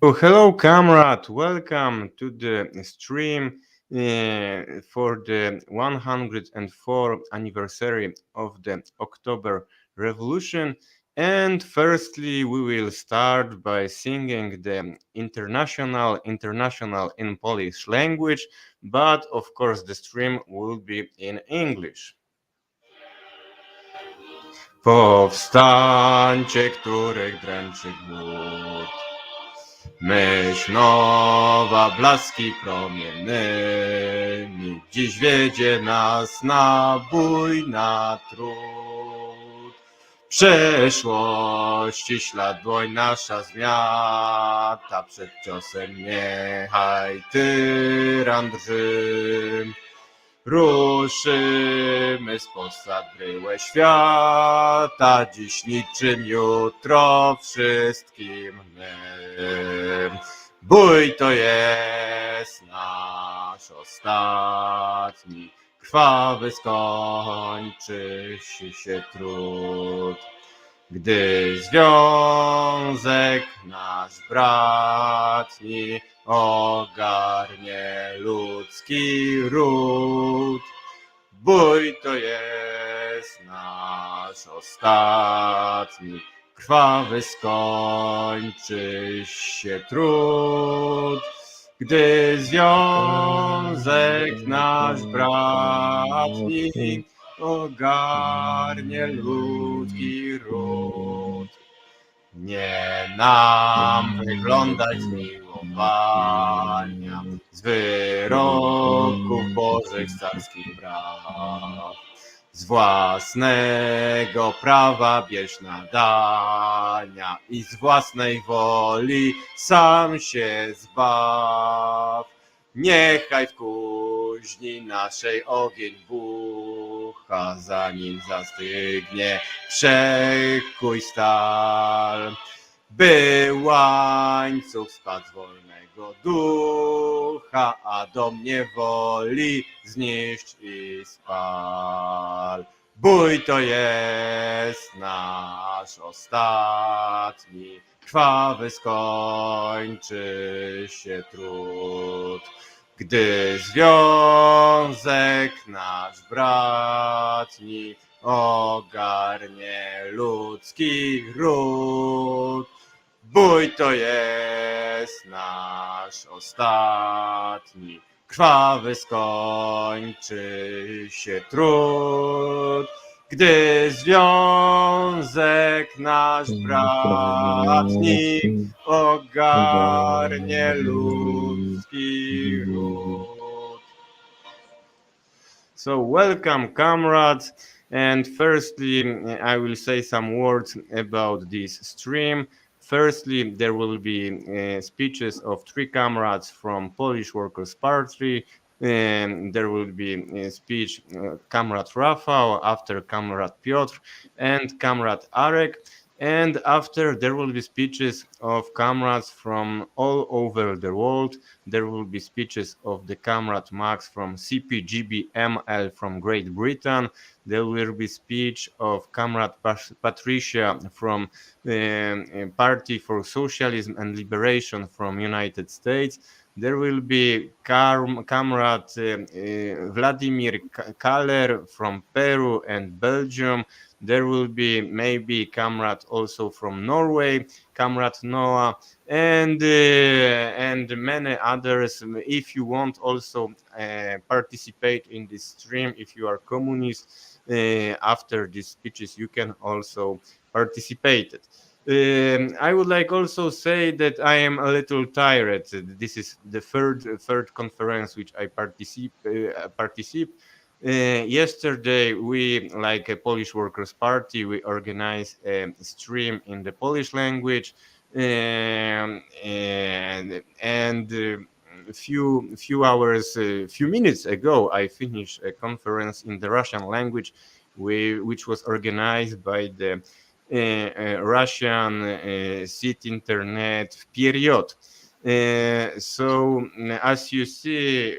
Oh, hello, comrade. Welcome to the stream for the 104th anniversary of the October Revolution. And firstly, we will start by singing the international in Polish language, but of course, the stream will be in English. Powstańcie, których dręczy głód. Myśl nowa, blaski promiennymi, dziś wiedzie nas na bój, na trud. Przeszłości ślad dłoń nasza zmiata, przed ciosem niechaj tyran drży. Ruszymy z posad bryłę świata, dziś niczym jutro wszystkim my. Bój to jest nasz ostatni, krwawy skończy się trud. Gdy związek nasz bratni ogarnie ludzki ród. Bój to jest nasz ostatni, krwawy skończy się trud. Gdy związek nasz bratni ogarnie ludzki ród. Nie nam wyglądać zmiłowania z wyroków Bożych carskich praw. Z własnego prawa bierz nadania i z własnej woli sam się zbaw. Niechaj w kuźni naszej ogień bucha, zanim zastygnie przekuj stal. By łańcuch spadł z wolnego ducha, a dom niewoli zniszcz i spal. Bój to jest nasz ostatni, krwawy skończy się trud. Gdy związek nasz bratni ogarnie ludzki ród. Bój to jest nasz ostatni, krwawy skończy się trud. Gdy związek nasz bratni ogarnie ludzki ród. So welcome, comrades. And firstly, I will say some words about this stream. Firstly, there will be speeches of three comrades from Polish Workers' Party. And there will be a speech Comrade Rafał, after Comrade Piotr, and Comrade Arek. And after, there will be speeches of comrades from all over the world. There will be speeches of the comrade Max from CPGBML from Great Britain. There will be speech of comrade Patricia from Party for Socialism and Liberation from United States. There will be comrade Vladimir Kaller from Peru and Belgium. There will be maybe comrade also from Norway, comrade Noah, and many others. If you want also participate in this stream, if you are communist, after these speeches, you can also participate. I would like also say that I am a little tired. This is the third conference which I participate. Yesterday, we, like a Polish Workers' Party, we organized a stream in the Polish language, and a few minutes ago, I finished a conference in the Russian language, which was organized by the Russian seat internet period. So as you see,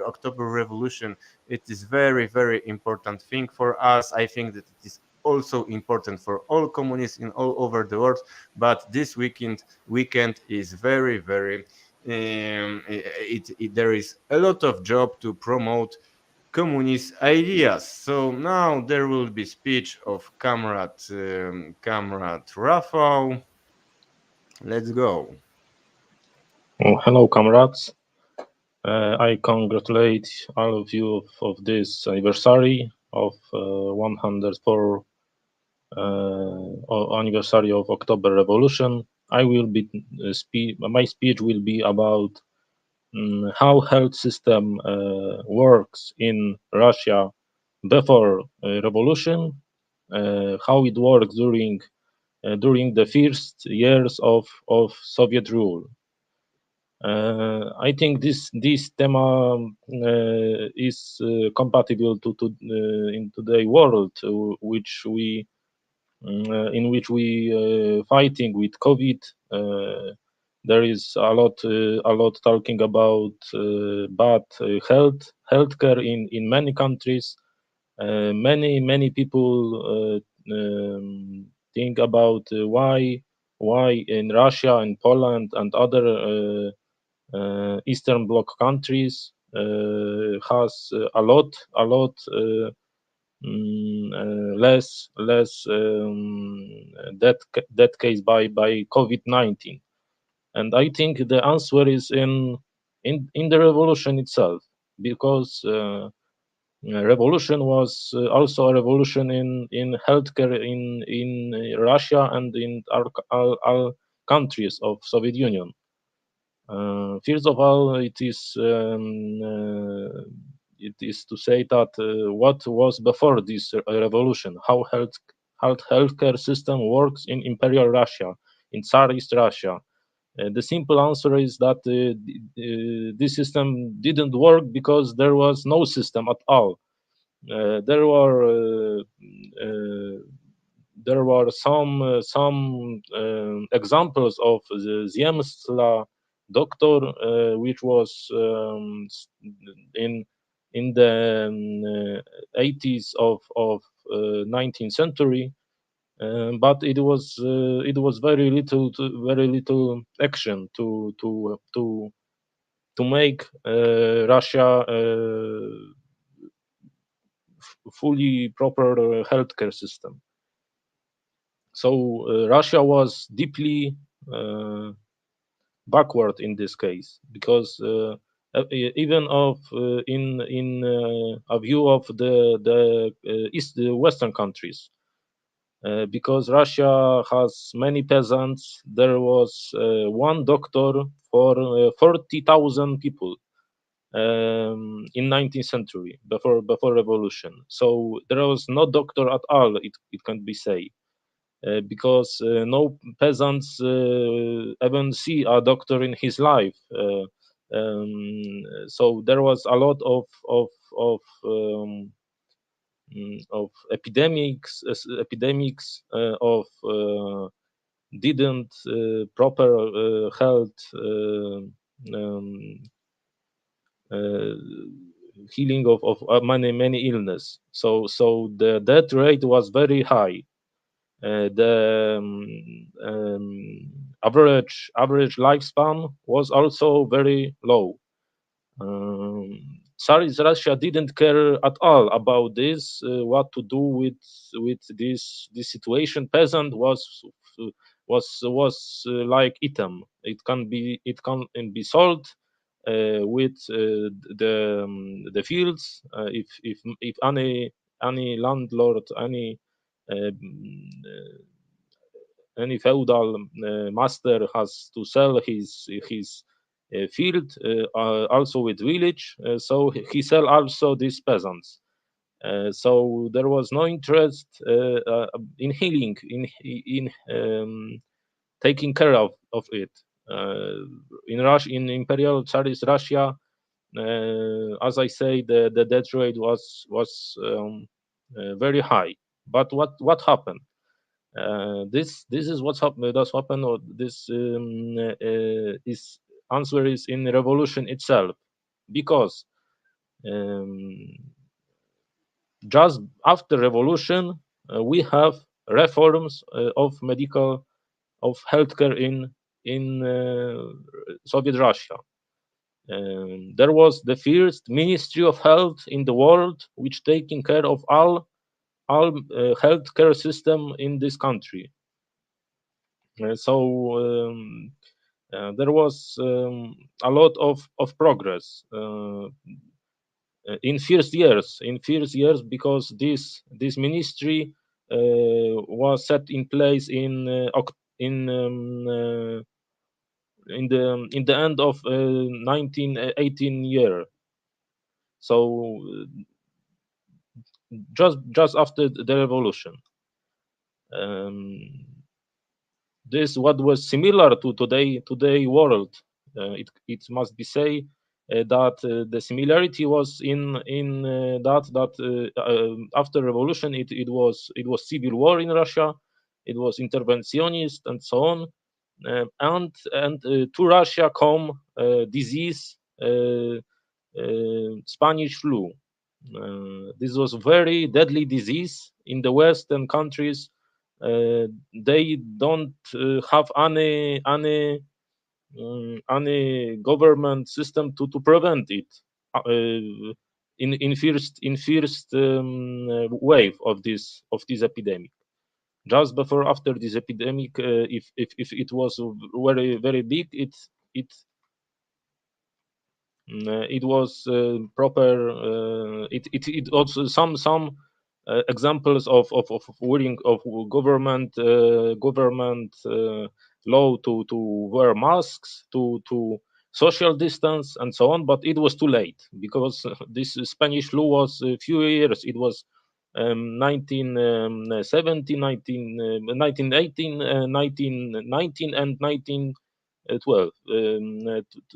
October Revolution, it is very important thing for us. I think that it is also important for all communists in all over the world. But this weekend is very very there is a lot of job to promote communist ideas. So now there will be speech of comrade Rafał. Let's go. Hello, comrades. I congratulate all of you of this anniversary of 104 anniversary of October Revolution. I will be my speech will be about how health system works in Russia before revolution, how it worked during the first years of Soviet rule. I think this thema is compatible to in today world in which we fighting with COVID. There is a lot talking about bad healthcare in many countries. Many people think about why in Russia and Poland and other Eastern Bloc countries has a lot less death case by COVID-19. And I think the answer is in the revolution itself, because revolution was also a revolution in healthcare in Russia and in all countries of Soviet Union. First of all, it is to say that what was before this revolution, how healthcare system works in Imperial Russia, in Tsarist Russia. The simple answer is that this system didn't work because there was no system at all. There were some examples of the Ziemsla doctor, which was in the 80s of 19th century, but it was very little action to make Russia fully proper healthcare system. So Russia was deeply backward in this case, because even of in a view of the Western countries, because Russia has many peasants. There was one doctor for 40,000 people in 19th century, before revolution. So there was no doctor at all. It can be say. Because no peasants even see a doctor in his life. So there was a lot of epidemics of didn't proper health um, uh, healing of many illness. So the death rate was very high. The average lifespan was also very low. Tsarist Russia didn't care at all about this. What to do with this situation? Peasant was like item. It can be sold with the fields. If any landlord, any feudal master has to sell his field, also with village, so he sell also these peasants. So there was no interest in healing, in taking care of it. In Imperial Tsarist Russia, as I say, the death rate was very high. But what happened? This is what's happened. That's happened. Or this is answer is in revolution itself, because um, just after revolution, we have reforms of healthcare in Soviet Russia. There was the first Ministry of Health in the world, which taking care of all healthcare system in this country. There was a lot of progress in first years because this ministry was set in place in the end of 1918 year. So just after the revolution, um, this what was similar to today world. It must be say that the similarity was in that after revolution it was civil war in Russia, it was interventionist and so on, and to Russia come disease, Spanish flu. This was very deadly disease in the Western countries. They don't have any government system to prevent it. In first wave of this epidemic, just before after this epidemic, if it was very big, it was proper. It also some examples of wearing of government law to wear masks, to social distance and so on, but it was too late because this Spanish flu was a few years. It was 1970, 1918, 1919 and 1912,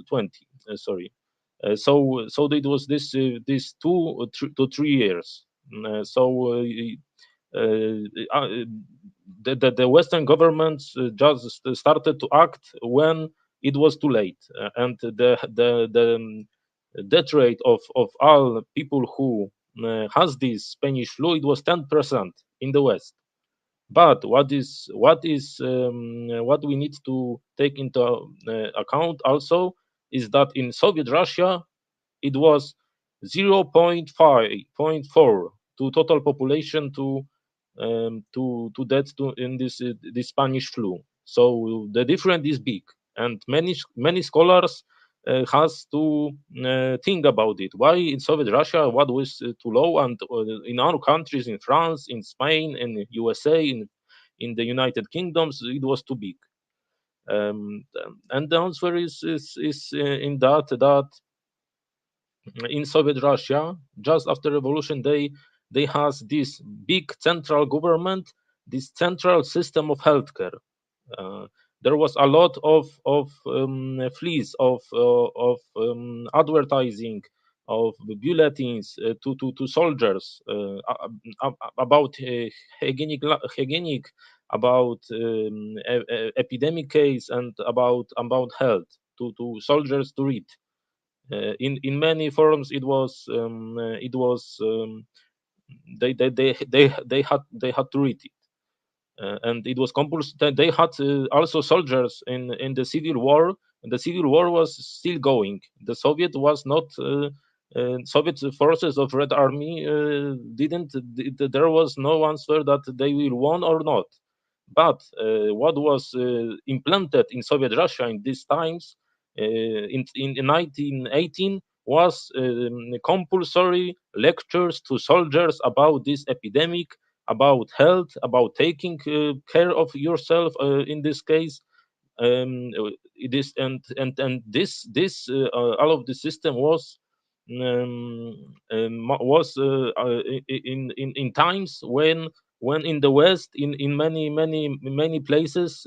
20. Sorry. So it was this 2 to 3 years. Uh, the Western governments just started to act when it was too late, and the death rate of all people who has this Spanish flu, it was 10% in the West. But what we need to take into account also is that in Soviet Russia it was 0.4 to total population to death to in this Spanish flu. So the difference is big, and many scholars has to think about it. Why in Soviet Russia what was too low, and in our countries, in France, in Spain, in USA, in the United Kingdoms, it was too big. And the answer is in that in Soviet Russia, just after revolution, they has this big central government, this central system of healthcare. Uh, there was a lot of fleas of advertising, of bulletins to soldiers about hygienic, about epidemic case, and about health to soldiers to read. In many forums, they had to read it, and it was compulsory. They had also soldiers in the civil war, and the civil war was still going. The Soviet was not. Soviet forces of Red Army didn't. There was no answer that they will won or not. But what was implanted in Soviet Russia in these times, in 1918, was compulsory lectures to soldiers about this epidemic, about health, about taking care of yourself. In this case, it is and this all of the system was in times when in the West, in many places,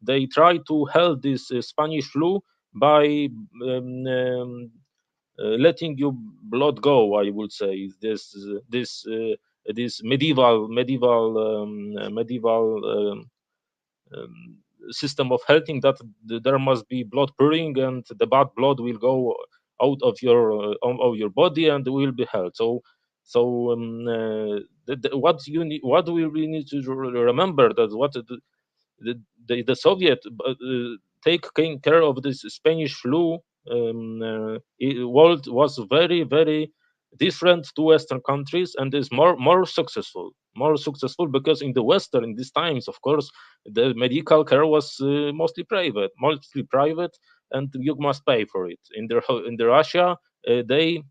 they try to help this Spanish flu by letting your blood go. I would say this medieval system of healthing, that there must be blood pouring, and the bad blood will go out of your body and will be healed. So So what we really need to remember that what the Soviet taking care of this Spanish flu world was very very different to Western countries, and is more successful because in the Western, in these times, of course, the medical care was mostly private, and you must pay for it. In the Russia, they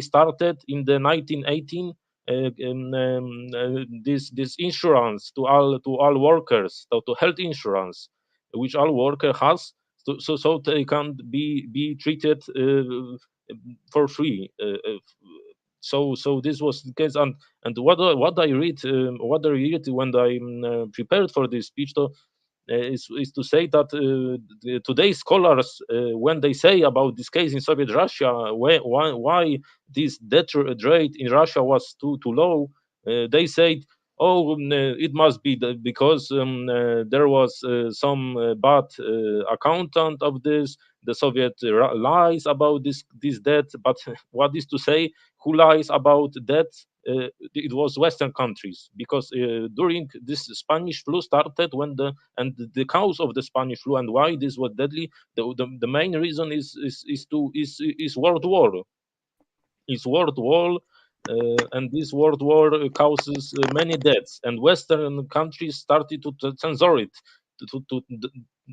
started in the 1918 this insurance to all workers, to health insurance, which all worker has, so they can be treated for free. So this was the case, and what I read when I prepared for this speech, is to say that today's scholars, when they say about this case in Soviet Russia, why this death rate in Russia was too low, they said, oh, it must be because there was some bad accountant of this. The Soviet lies about this debt, but what is to say who lies about debt? It was Western countries, because during this Spanish flu started when the cause of the Spanish flu and why this was deadly. The main reason is World War. Is World War, and this World War causes many deaths, and Western countries started to censor it,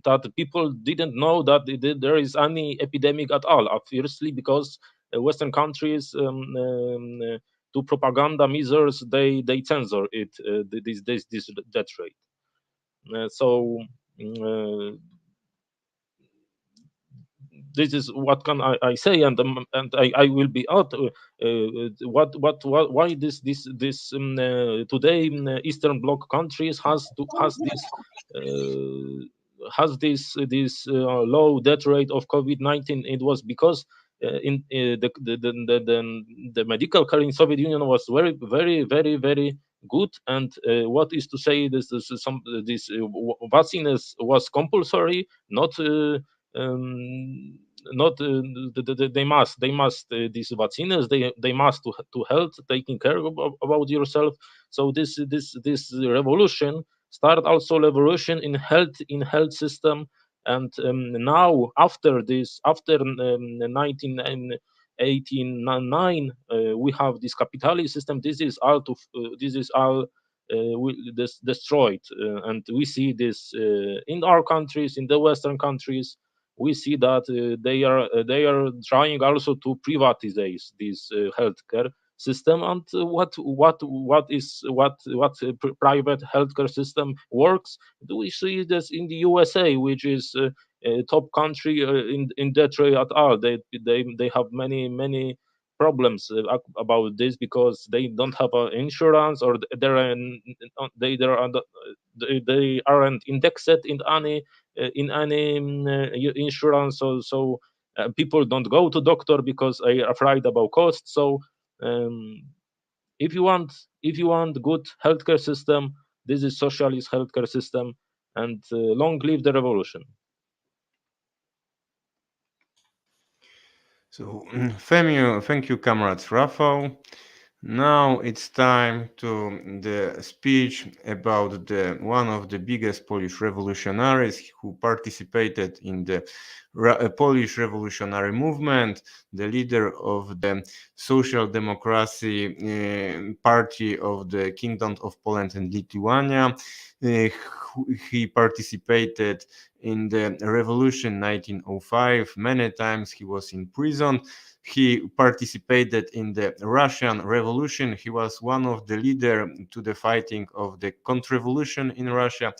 that people didn't know that there is any epidemic at all. Obviously, because Western countries, to propaganda measures, they censor it, this death rate. So. mm, this is what can I say, and I will be out. Why today Eastern Bloc countries has this low death rate of COVID-19? It was because in the medical care in Soviet Union was very good, and what is to say, this vaccine was compulsory, not. Not they must these vaccines, they must to health, taking care about yourself. So this revolution start also revolution in health system. And now after this, after 1989, we have this capitalist system. This is all destroyed, and we see this in our countries, in the Western countries. We see that they are trying also to privatize this healthcare system. And what private healthcare system works? Do we see this in the USA, which is a top country in that way at all? They have many problems about this, because they don't have insurance, or they aren't indexed in any insurance. So people don't go to doctor because they are afraid about cost. So um, if you want if you want good healthcare system, this is socialist healthcare system, and long live the revolution. So, thank you, comrades Rafał. Now it's time to the speech about the one of the biggest Polish revolutionaries who participated in the Polish revolutionary movement, the leader of the Social Democracy Party of the Kingdom of Poland and Lithuania. He participated in the revolution 1905 many times. He was in prison. He participated in the Russian Revolution. He was one of the leader to the fighting of the counter-revolution in Russia.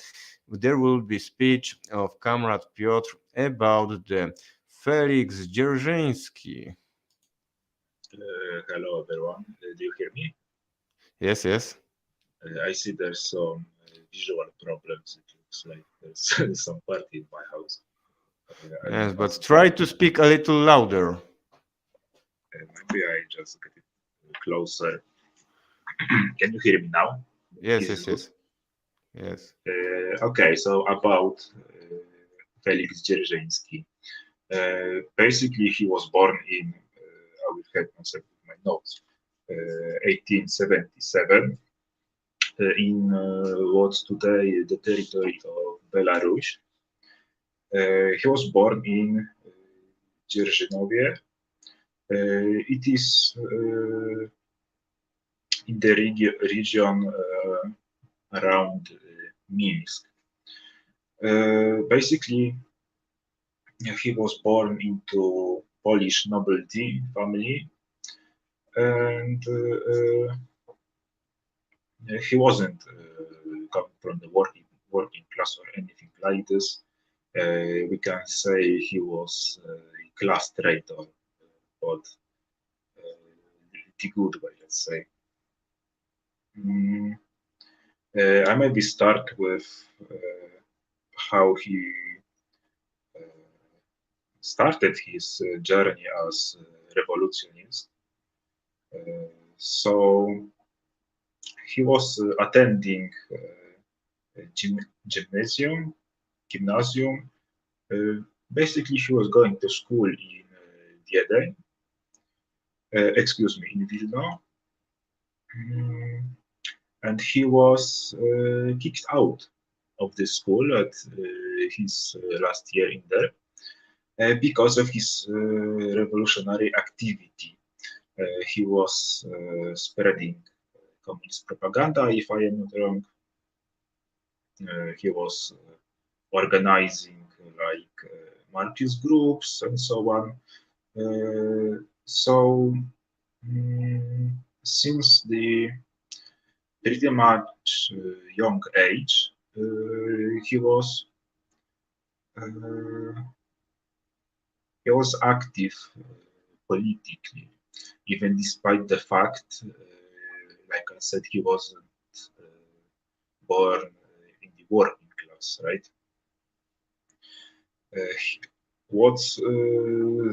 There will be speech of Comrade Piotr about the Felix Dzerzhinsky. Hello everyone. Do you hear me? Yes, yes. I see there's some visual problems. It looks like there's some party in my house. I don't Yes, know but what's try going to on. speak a little louder. Maybe I just get it closer. Can you hear me now? Yes, Is yes, this good? yes. Yes. Okay, so about Felix Dzerzhinsky. Basically, he was born in. I will help myself with my notes. 1877 in what's today the territory of Belarus. He was born in Dzerzhinowie. It is in the region around Minsk. Basically, he was born into Polish nobility family, and he wasn't coming from the working class or anything like this. We can say he was a class traitor, but the good way, let's say. I maybe start with how he started his journey as a revolutionist. So he was attending gymnasium. Basically, he was going to school in Wiedeń, in Vilna, and he was kicked out of the school at his last year in there because of his revolutionary activity. He was spreading communist propaganda, if I am not wrong. He was organizing like Marxist groups and so on. So since the pretty much young age, he was active politically, even despite the fact, like I said, he wasn't born in the working class, right? What's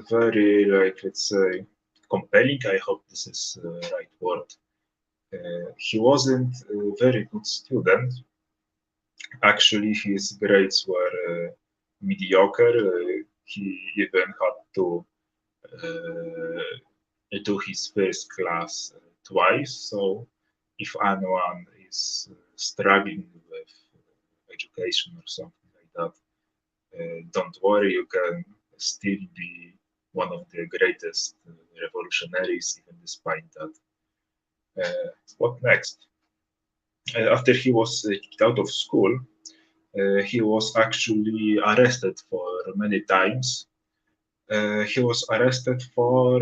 very, like, let's say, compelling, I hope this is the right word, he wasn't a very good student. Actually, his grades were mediocre. He even had to do his first class twice. So if anyone is struggling with education or something like that, don't worry, you can still be one of the greatest revolutionaries, even despite that. What next? After he was kicked out of school, he was actually arrested for many times. He was arrested for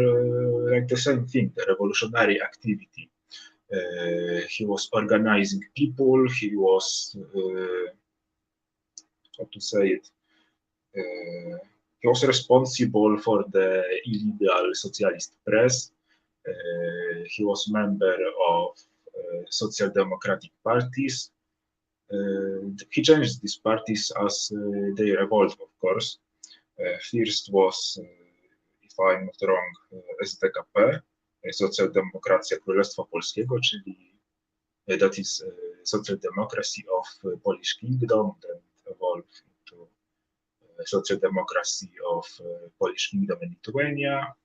like the same thing, the revolutionary activity. He was organizing people. He was, how to say it, he was responsible for the illegal socialist press. He was member of social democratic parties. He changed these parties as they evolved, of course. First was, if I'm not wrong, SDKP, Socjaldemokracja Królestwa Polskiego, czyli that is Social Democracy of Polish Kingdom, then evolved into Social Democracy of Polish Kingdom in Lithuania.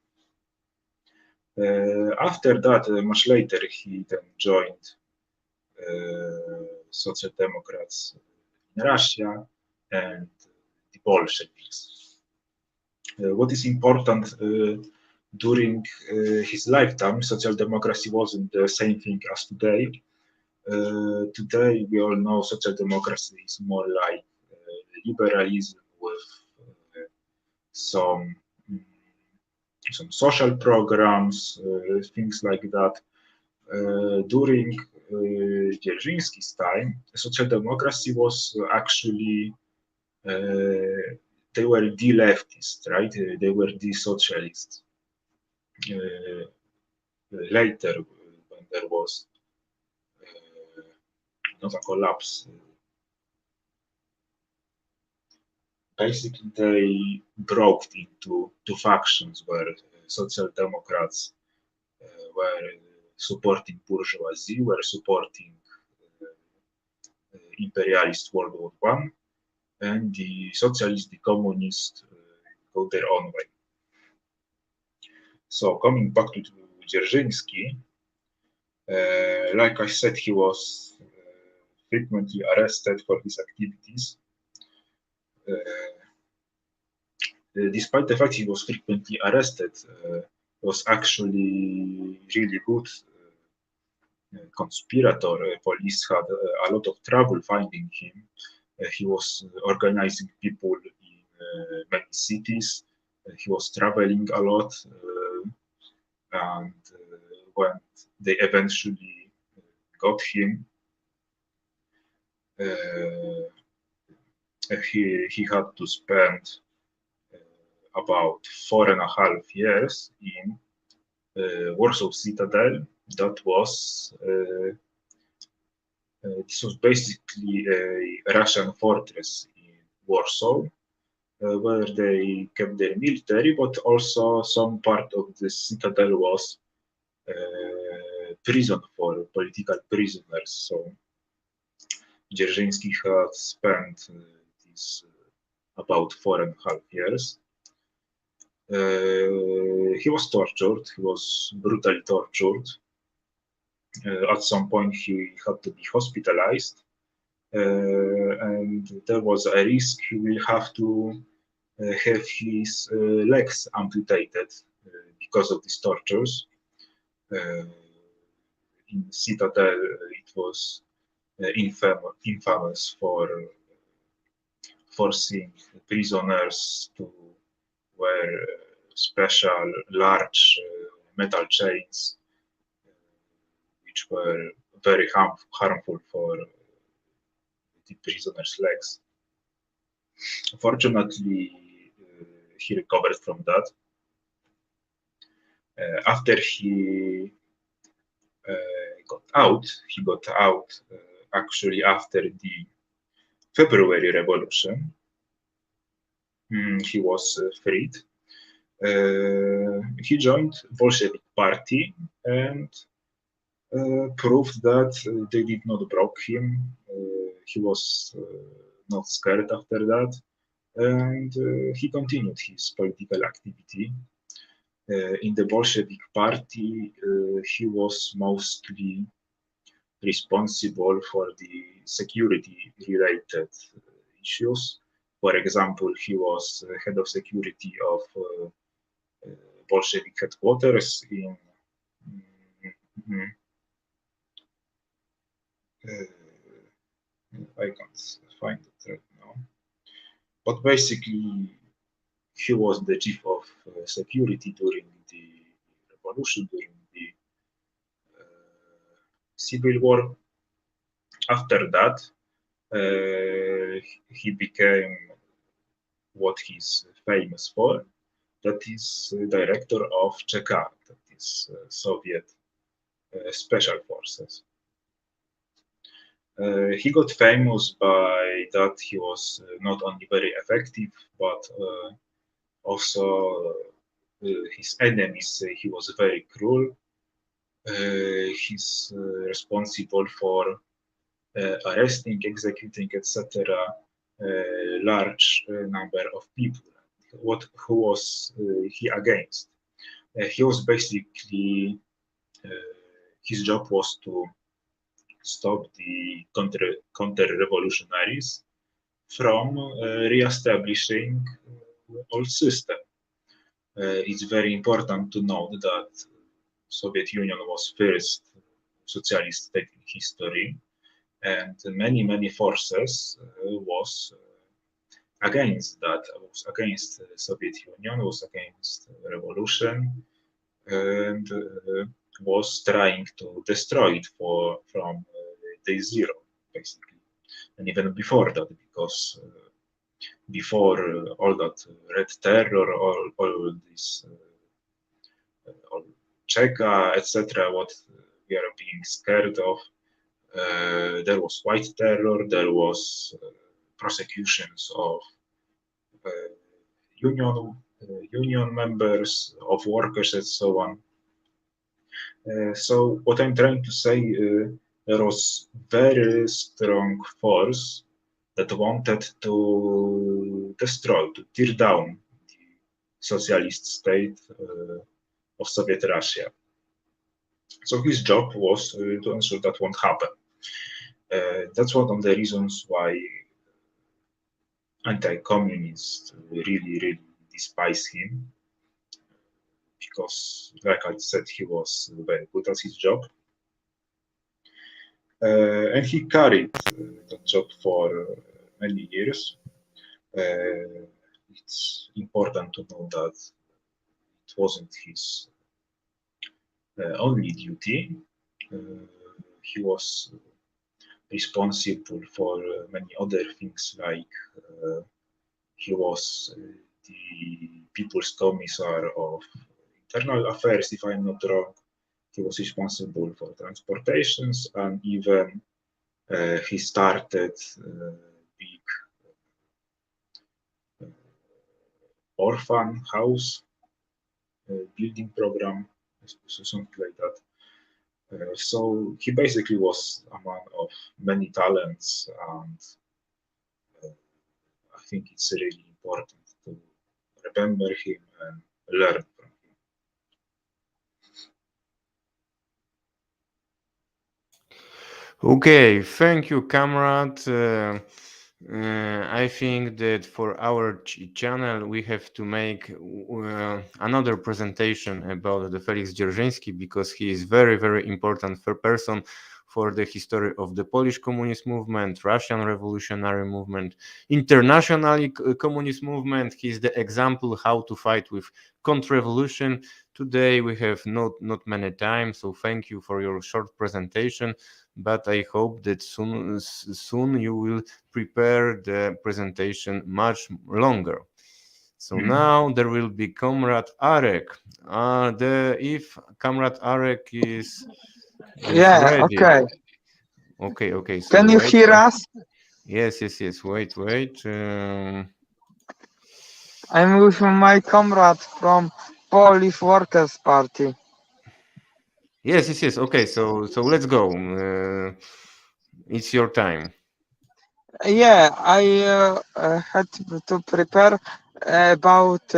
After that, much later, he then joined Social Democrats in Russia and the Bolsheviks. What is important during his lifetime, social democracy wasn't the same thing as today. Today, we all know social democracy is more like liberalism with some social programs, things like that. During Dzerzhinsky's time, social democracy was actually they were the leftists, right? They were the socialists. Later, when there was not a collapse, basically they broke into two factions where social democrats were supporting bourgeoisie, were supporting imperialist World War I, and the socialists, the communists go their own way. So coming back to Dzerzhinsky, Like I said, he was frequently arrested for his activities. Despite the fact he was frequently arrested, was actually really good conspirator. Police had a lot of trouble finding him. He was organizing people in many cities. He was traveling a lot, and when they eventually got him, he had to spend about 4.5 years in Warsaw Citadel. That was this was basically a Russian fortress in Warsaw, where they kept their military, but also some part of the citadel was prison for political prisoners. So Dzerzhinsky had spent these about 4.5 years. He was tortured. He was brutally tortured. At some point, he had to be hospitalized, and there was a risk he will have to have his legs amputated because of these tortures. In Citadel, it was infamous for forcing prisoners to wear special large metal chains, which were very harmful for the prisoners' legs. Fortunately, he recovered from that. After he got out actually after the February Revolution. He was freed. He joined Bolshevik Party and proved that they did not block him. He was not scared after that, and he continued his political activity. In the Bolshevik Party, he was mostly responsible for the security-related issues. For example, he was head of security of Bolshevik headquarters in I can't find it right now. But basically, he was the chief of security during the revolution, during the Civil War. After that, he became what he's famous for, that is director of CK, that is Soviet special forces. He got famous by that he was not only very effective, but also his enemies say he was very cruel. He's responsible for arresting, executing, etc. Large number of people. Who was he against? He was basically his job was to stop the counter-revolutionaries from re-establishing old system. It's very important to note that Soviet Union was first socialist state in history, and many forces was against that, was against Soviet Union, was against revolution, and was trying to destroy it from day zero, basically. And even before that, because before all that red terror, all this, all Cheka, etc., what we are being scared of, there was white terror, there was prosecutions of union members, of workers, and so on. So what I'm trying to say, there was very strong force that wanted to destroy, to tear down the socialist state of Soviet Russia. So his job was to ensure that won't happen. That's one of the reasons why anti-communists really despise him, because, like I said, he was very good at his job. And he carried that job for many years. It's important to know that it wasn't his only duty. He was responsible for many other things, like he was the People's Commissar of Internal Affairs, if I'm not wrong. He was responsible for transportations, and even he started big orphan house building program, so something like that. So he basically was a man of many talents, and I think it's really important to remember him and learn from him. Okay, thank you, comrade. I think that for our channel we have to make another presentation about the Felix Dzerzhinsky, because he is very important person for the history of the Polish communist movement, Russian revolutionary movement, international communist movement. He is the example how to fight with counter-revolution. Today we have not many time, so thank you for your short presentation. But I hope that soon you will prepare the presentation much longer. So now there will be Comrade Arek. If Comrade Arek is Yeah, ready. okay. Okay. So Can you wait, hear us? Yes. Wait. I'm with my comrade from Polish Workers' Party. Yes. Okay, so let's go. It's your time. Yeah, I had to prepare about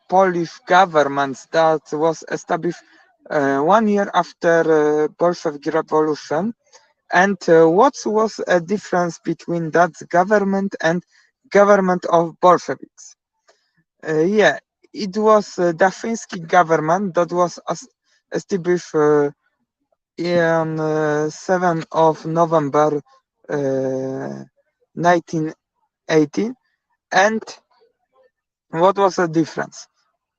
Polish government that was established 1 year after Bolshevik Revolution, and what was a difference between that government and government of Bolsheviks. Yeah, it was Dzerzhinsky government that was established in 7th of November 1918. And what was the difference?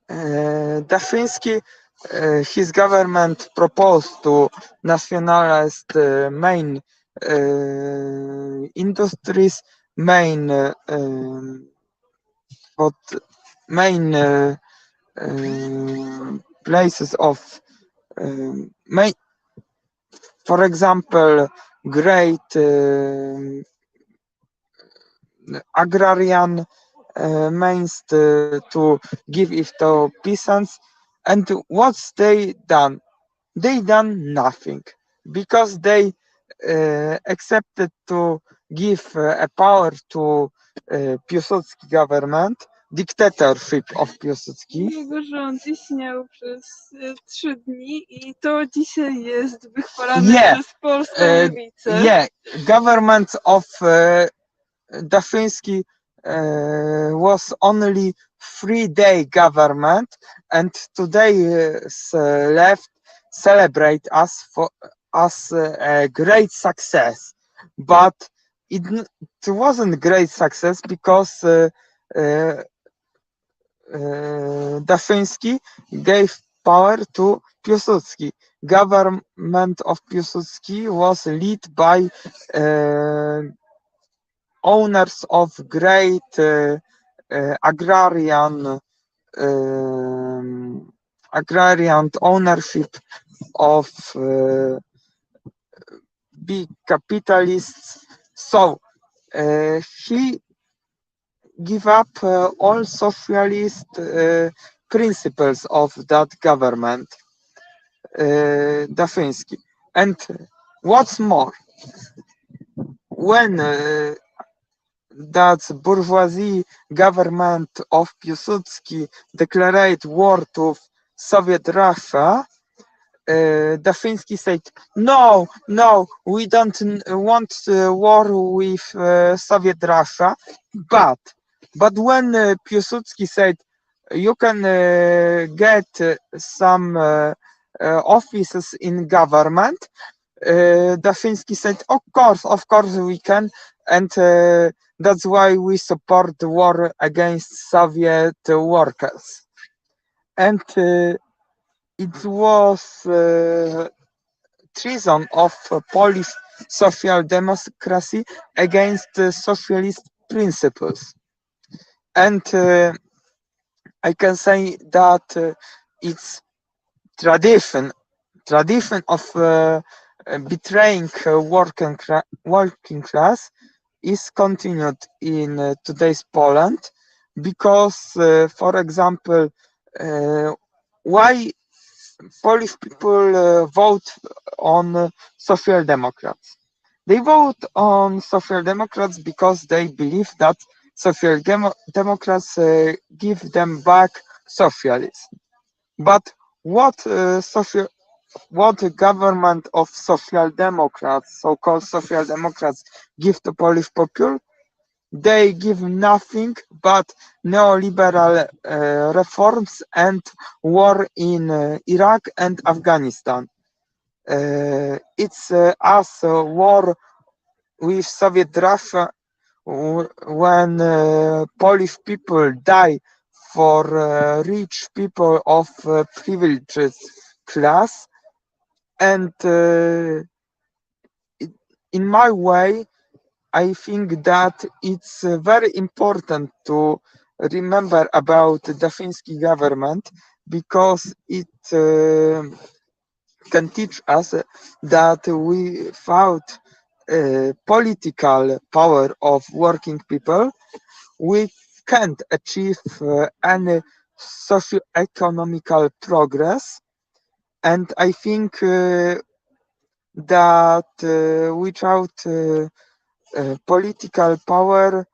Dzerzhinsky, his government proposed to nationalize the main industries, main places of main, for example, great agrarian means to give it to peasants. And what's they done? They done nothing, because they accepted to give a power to Piłsudski government, dictatorship of Piłsudski. Jego rząd istniał przez 3 dni i to dzisiaj jest wychwalane przez polską lewicę. Yeah, government of Dzerzhinsky was only 3-day government, and today's left celebrate us for as a great success, but it wasn't great success, because Dzerzhinsky gave power to Piłsudski. Government of Piłsudski was led by owners of great agrarian ownership of big capitalists. So he give up all socialist principles of that government, Dzerzhinsky. And what's more, when that bourgeoisie government of Piłsudski declared war to Soviet Russia, Dzerzhinsky said, no, we don't want war with Soviet Russia, but when Piłsudski said, you can get some offices in government, Dzerzhinsky said, of course we can, and that's why we support the war against Soviet workers. And it was treason of Polish social democracy against socialist principles. And I can say that it's tradition of betraying working class is continued in today's Poland, because, for example, why Polish people vote on Social Democrats? They vote on Social Democrats because they believe that Social Democrats give them back socialism. But what government of Social Democrats, so-called Social Democrats, give to Polish people? They give nothing but neoliberal reforms and war in Iraq and Afghanistan. It's as a war with Soviet Russia when Polish people die for rich people of privileged class. And in my way, I think that it's very important to remember about the Dzerzhinsky government, because it can teach us that without political power of working people, we can't achieve any socio-economical progress. And I think that without political power,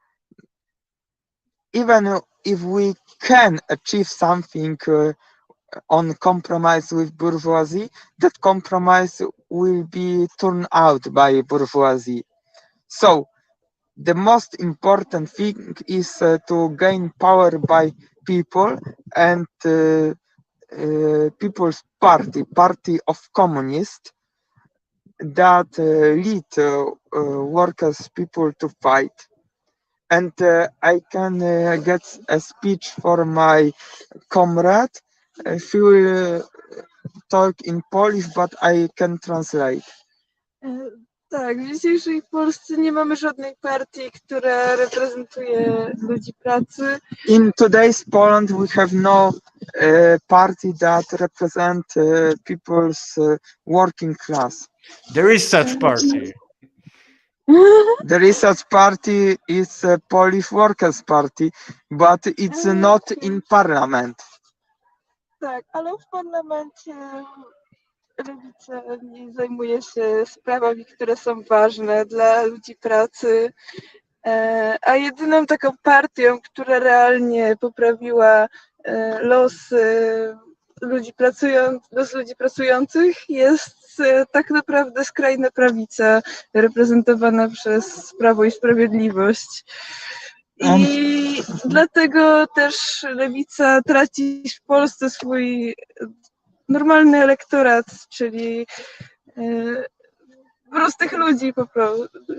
even if we can achieve something on compromise with bourgeoisie, that compromise will be turned out by bourgeoisie. So the most important thing is to gain power by people, and People's Party of Communists, that lead workers people to fight. And I can get a speech for my comrade. He will talk in Polish, but I can translate. Tak, w dzisiejszej Polsce nie mamy żadnej partii, która reprezentuje ludzi pracy. In today's Poland, we have no party that represent people's working class. There is such party. There is such party, is a Polish Workers' Party, but it's not in parliament. Tak, ale w parlamencie lewica nie zajmuje się sprawami, które są ważne dla ludzi pracy, a jedyną taką partią, która realnie poprawiła los ludzi pracujących, jest tak naprawdę skrajna prawica reprezentowana przez Prawo i Sprawiedliwość. I dlatego też lewica traci w Polsce swój normalny elektorat, czyli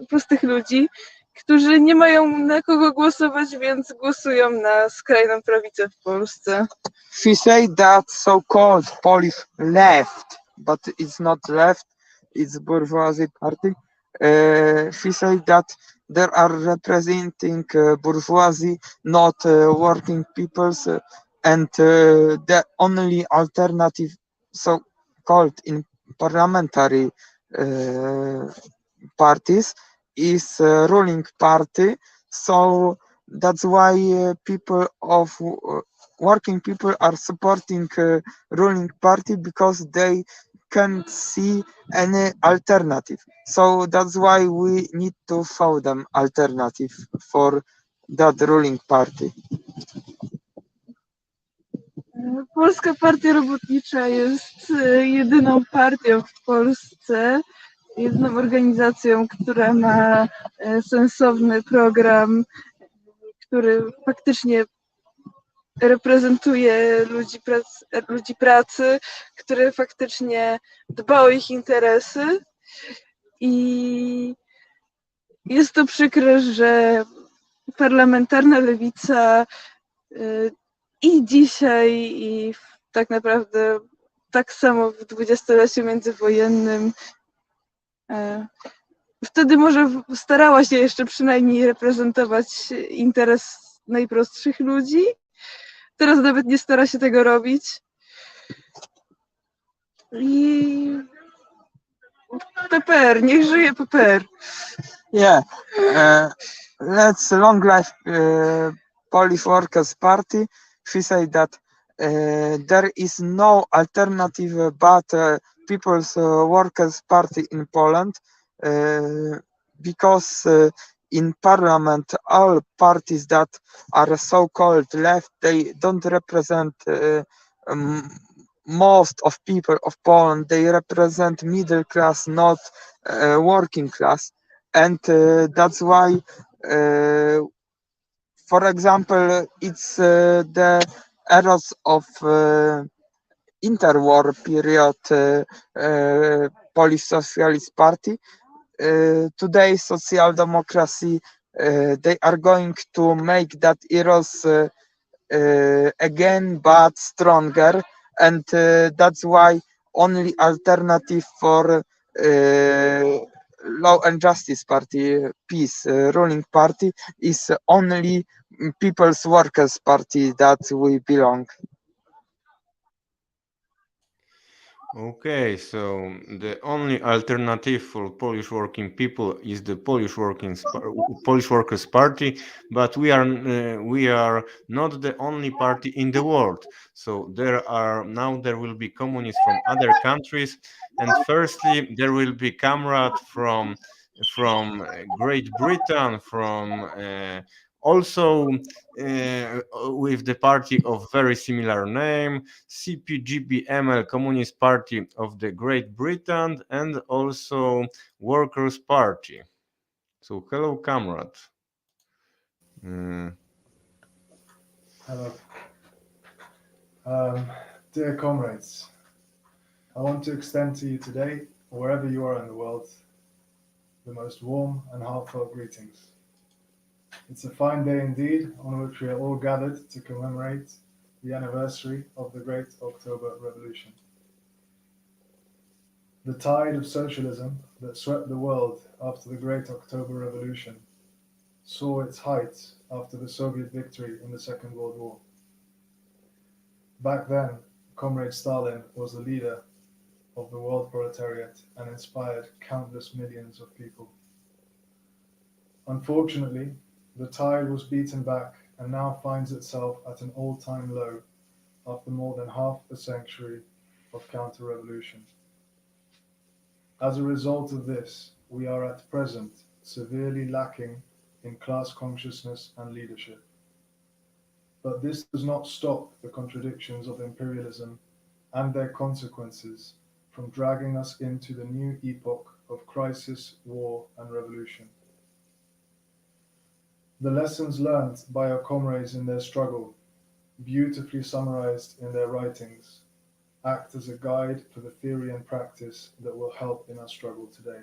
prostych ludzi, którzy nie mają na kogo głosować, więc głosują na skrajną prawicę w Polsce. She said that so-called Polish left, but it's not left, it's bourgeoisie party. She said that they are representing bourgeoisie, not working peoples, and the only alternative, so-called in parliamentary parties, is ruling party. So that's why working people are supporting ruling party, because they can't see any alternative. So that's why we need to find them alternative for that ruling party. Polska Partia Robotnicza jest jedyną partią w Polsce, jedyną organizacją, która ma sensowny program, który faktycznie reprezentuje ludzi pracy, który faktycznie dba o ich interesy. I jest to przykre, że parlamentarna lewica i dzisiaj, i tak naprawdę tak samo w dwudziestoleciu międzywojennym wtedy może starała się jeszcze przynajmniej reprezentować interes najprostszych ludzi. Teraz nawet nie stara się tego robić. I PPR, niech żyje PPR. Yeah, let's long life Polish Workers' Party. She said that there is no alternative but People's Workers' Party in Poland because in parliament all parties that are so-called left, they don't represent most of people of Poland. They represent middle class, not working class. And that's why, for example, it's the eras of interwar period Polish Socialist Party. Today, social democracy, they are going to make that eras again, but stronger. And that's why only alternative for Law and Justice Party, peace ruling party, is only People's Workers Party that we belong. Okay, so the only alternative for Polish working people is the Polish Workers' Party, but we are not the only party in the world. So there will be communists from other countries, and firstly there will be comrades from Great Britain, from also with the party of very similar name, CPGB-ML, Communist Party of the Great Britain, and also Workers' Party. So hello, comrade. Hello. Dear comrades, I want to extend to you today, wherever you are in the world, the most warm and heartfelt greetings. It's a fine day indeed on which we are all gathered to commemorate the anniversary of the Great October Revolution. The tide of socialism that swept the world after the Great October Revolution saw its height after the Soviet victory in the Second World War. Back then, Comrade Stalin was the leader of the world proletariat and inspired countless millions of people. Unfortunately, the tide was beaten back and now finds itself at an all-time low after more than half a century of counter-revolution. As a result of this, we are at present severely lacking in class consciousness and leadership. But this does not stop the contradictions of imperialism and their consequences from dragging us into the new epoch of crisis, war, and revolution. The lessons learned by our comrades in their struggle, beautifully summarized in their writings, act as a guide for the theory and practice that will help in our struggle today.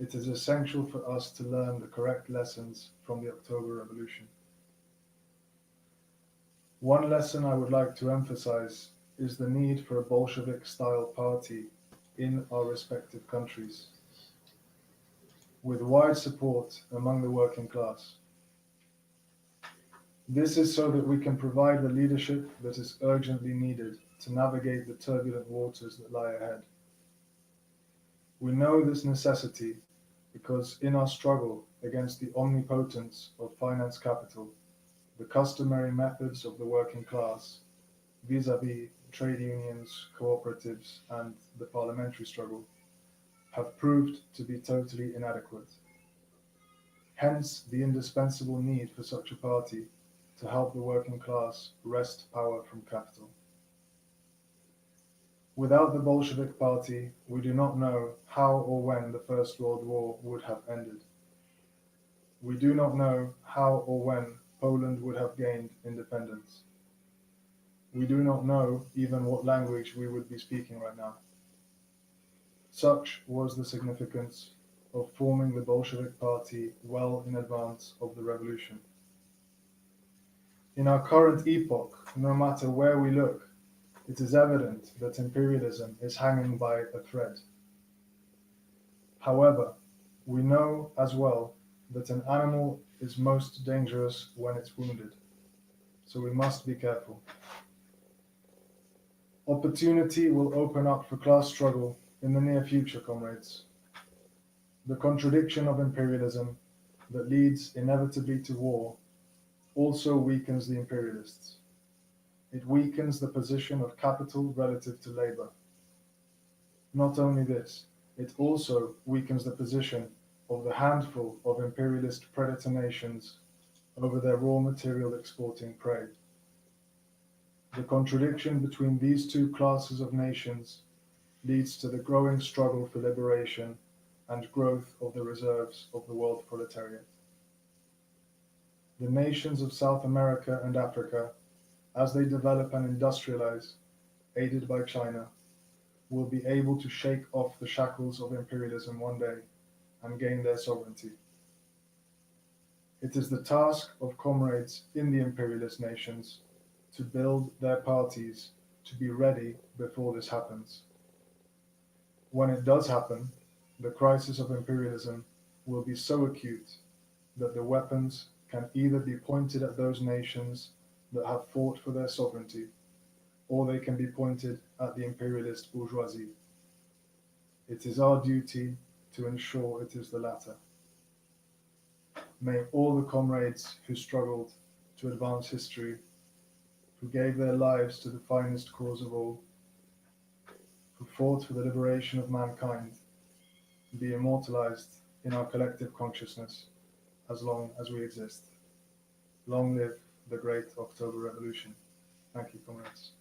It is essential for us to learn the correct lessons from the October Revolution. One lesson I would like to emphasize is the need for a Bolshevik-style party in our respective countries, with wide support among the working class. This is so that we can provide the leadership that is urgently needed to navigate the turbulent waters that lie ahead. We know this necessity because in our struggle against the omnipotence of finance capital, the customary methods of the working class, vis-à-vis trade unions, cooperatives, and the parliamentary struggle, have proved to be totally inadequate. Hence, the indispensable need for such a party to help the working class wrest power from capital. Without the Bolshevik Party, we do not know how or when the First World War would have ended. We do not know how or when Poland would have gained independence. We do not know even what language we would be speaking right now. Such was the significance of forming the Bolshevik Party well in advance of the revolution. In our current epoch, no matter where we look, it is evident that imperialism is hanging by a thread. However, we know as well that an animal is most dangerous when it's wounded, so we must be careful. Opportunity will open up for class struggle in the near future, comrades. The contradiction of imperialism that leads inevitably to war also weakens the imperialists. It weakens the position of capital relative to labor. Not only this, it also weakens the position of the handful of imperialist predator nations over their raw material exporting prey. The contradiction between these two classes of nations leads to the growing struggle for liberation and growth of the reserves of the world proletariat. The nations of South America and Africa, as they develop and industrialize, aided by China, will be able to shake off the shackles of imperialism one day and gain their sovereignty. It is the task of comrades in the imperialist nations to build their parties to be ready before this happens. When it does happen, the crisis of imperialism will be so acute that the weapons can either be pointed at those nations that have fought for their sovereignty, or they can be pointed at the imperialist bourgeoisie. It is our duty to ensure it is the latter. May all the comrades who struggled to advance history, who gave their lives to the finest cause of all, who fought for the liberation of mankind, be immortalized in our collective consciousness as long as we exist. Long live the great October Revolution. Thank you, comrades.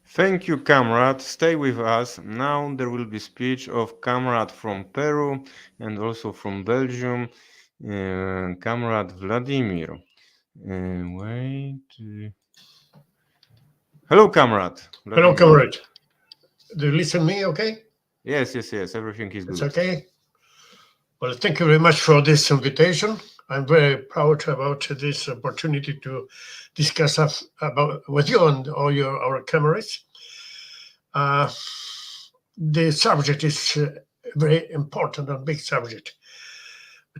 Thank you, comrade. Stay with us. Now there will be speech of comrade from Peru and also from Belgium, comrade Vladimir. Hello, comrade. Hello, comrade. Do you listen to me okay? Yes. Everything is good. It's okay. Well, thank you very much for this invitation. I'm very proud about this opportunity to discuss about with you and all our comrades. The subject is very important and big subject.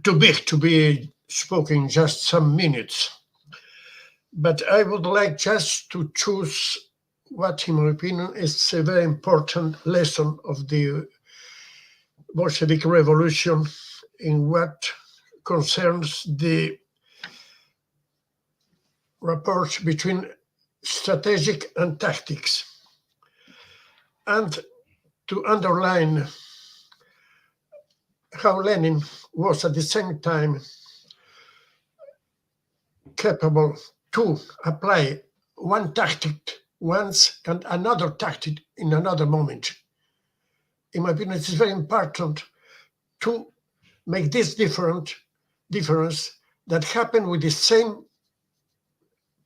Too big to be spoken in just some minutes. But I would like just to choose what, in my opinion, is a very important lesson of the Bolshevik Revolution in what concerns the rapport between strategic and tactics, and to underline how Lenin was at the same time capable to apply one tactic once and another tactic in another moment. In my opinion, it is very important to make this difference that happened with the same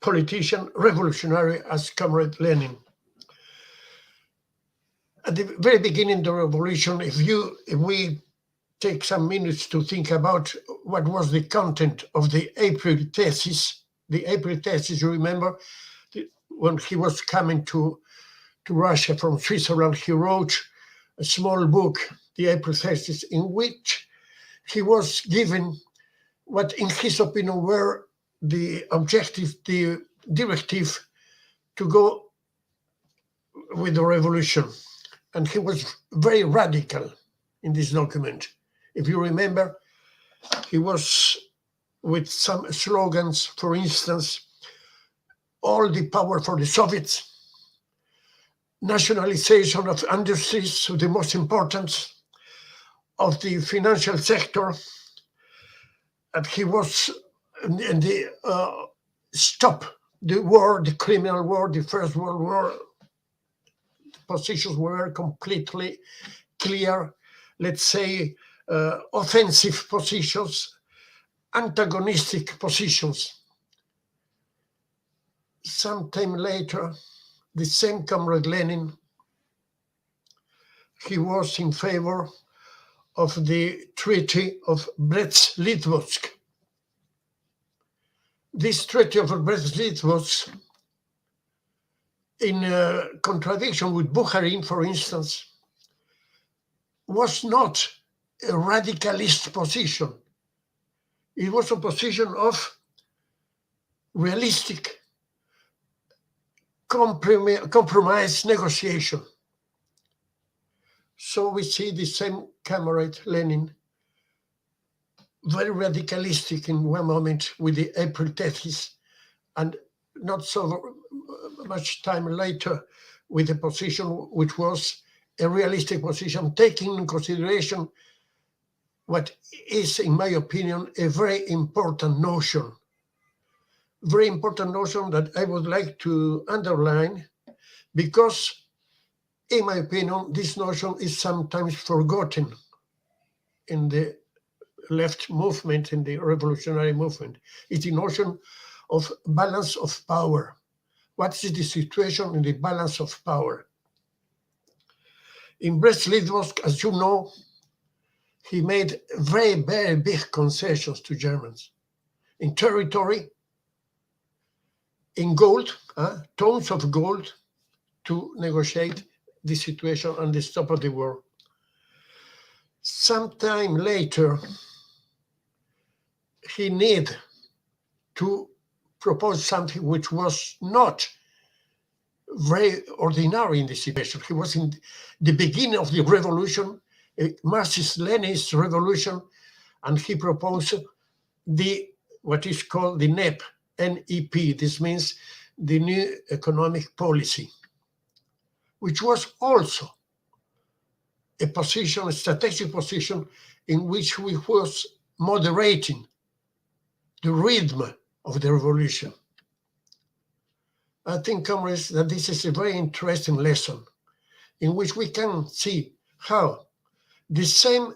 politician, revolutionary as Comrade Lenin. At the very beginning of the revolution, if we take some minutes to think about what was the content of the April thesis. The April thesis, you remember, when he was coming to Russia from Switzerland, he wrote a small book, the April thesis, in which he was given what, in his opinion, were the objective, the directive to go with the revolution. And he was very radical in this document. If you remember, he was with some slogans, for instance, all the power for the Soviets, nationalization of industries, the most important of the financial sector. And he was in the stop the war, the criminal war, the First World War. The positions were completely clear, let's say, offensive positions, antagonistic positions. Sometime later, the same Comrade Lenin, he was in favor of the Treaty of Brest-Litovsk. This Treaty of Brest-Litovsk, in contradiction with Bukharin, for instance, was not a radicalist position. It was a position of realistic compromise negotiation. So we see the same Comrade Lenin, very radicalistic in one moment with the April thesis, and not so much time later with a position which was a realistic position, taking in consideration what is, in my opinion, a very important notion that I would like to underline, because in my opinion, this notion is sometimes forgotten in the left movement, in the revolutionary movement. It's the notion of balance of power. What is the situation in the balance of power? In Brest-Litovsk, as you know, he made very, very big concessions to Germans in territory, in gold, tons of gold, to negotiate the situation and the stop of the war. Sometime later, he needed to propose something which was not very ordinary in the situation. He was in the beginning of the revolution, a Marxist-Leninist revolution, and he proposed what is called the NEP, NEP. This means the new economic policy, which was also a position, a strategic position, in which we was moderating the rhythm of the revolution. I think, comrades, that this is a very interesting lesson in which we can see how the same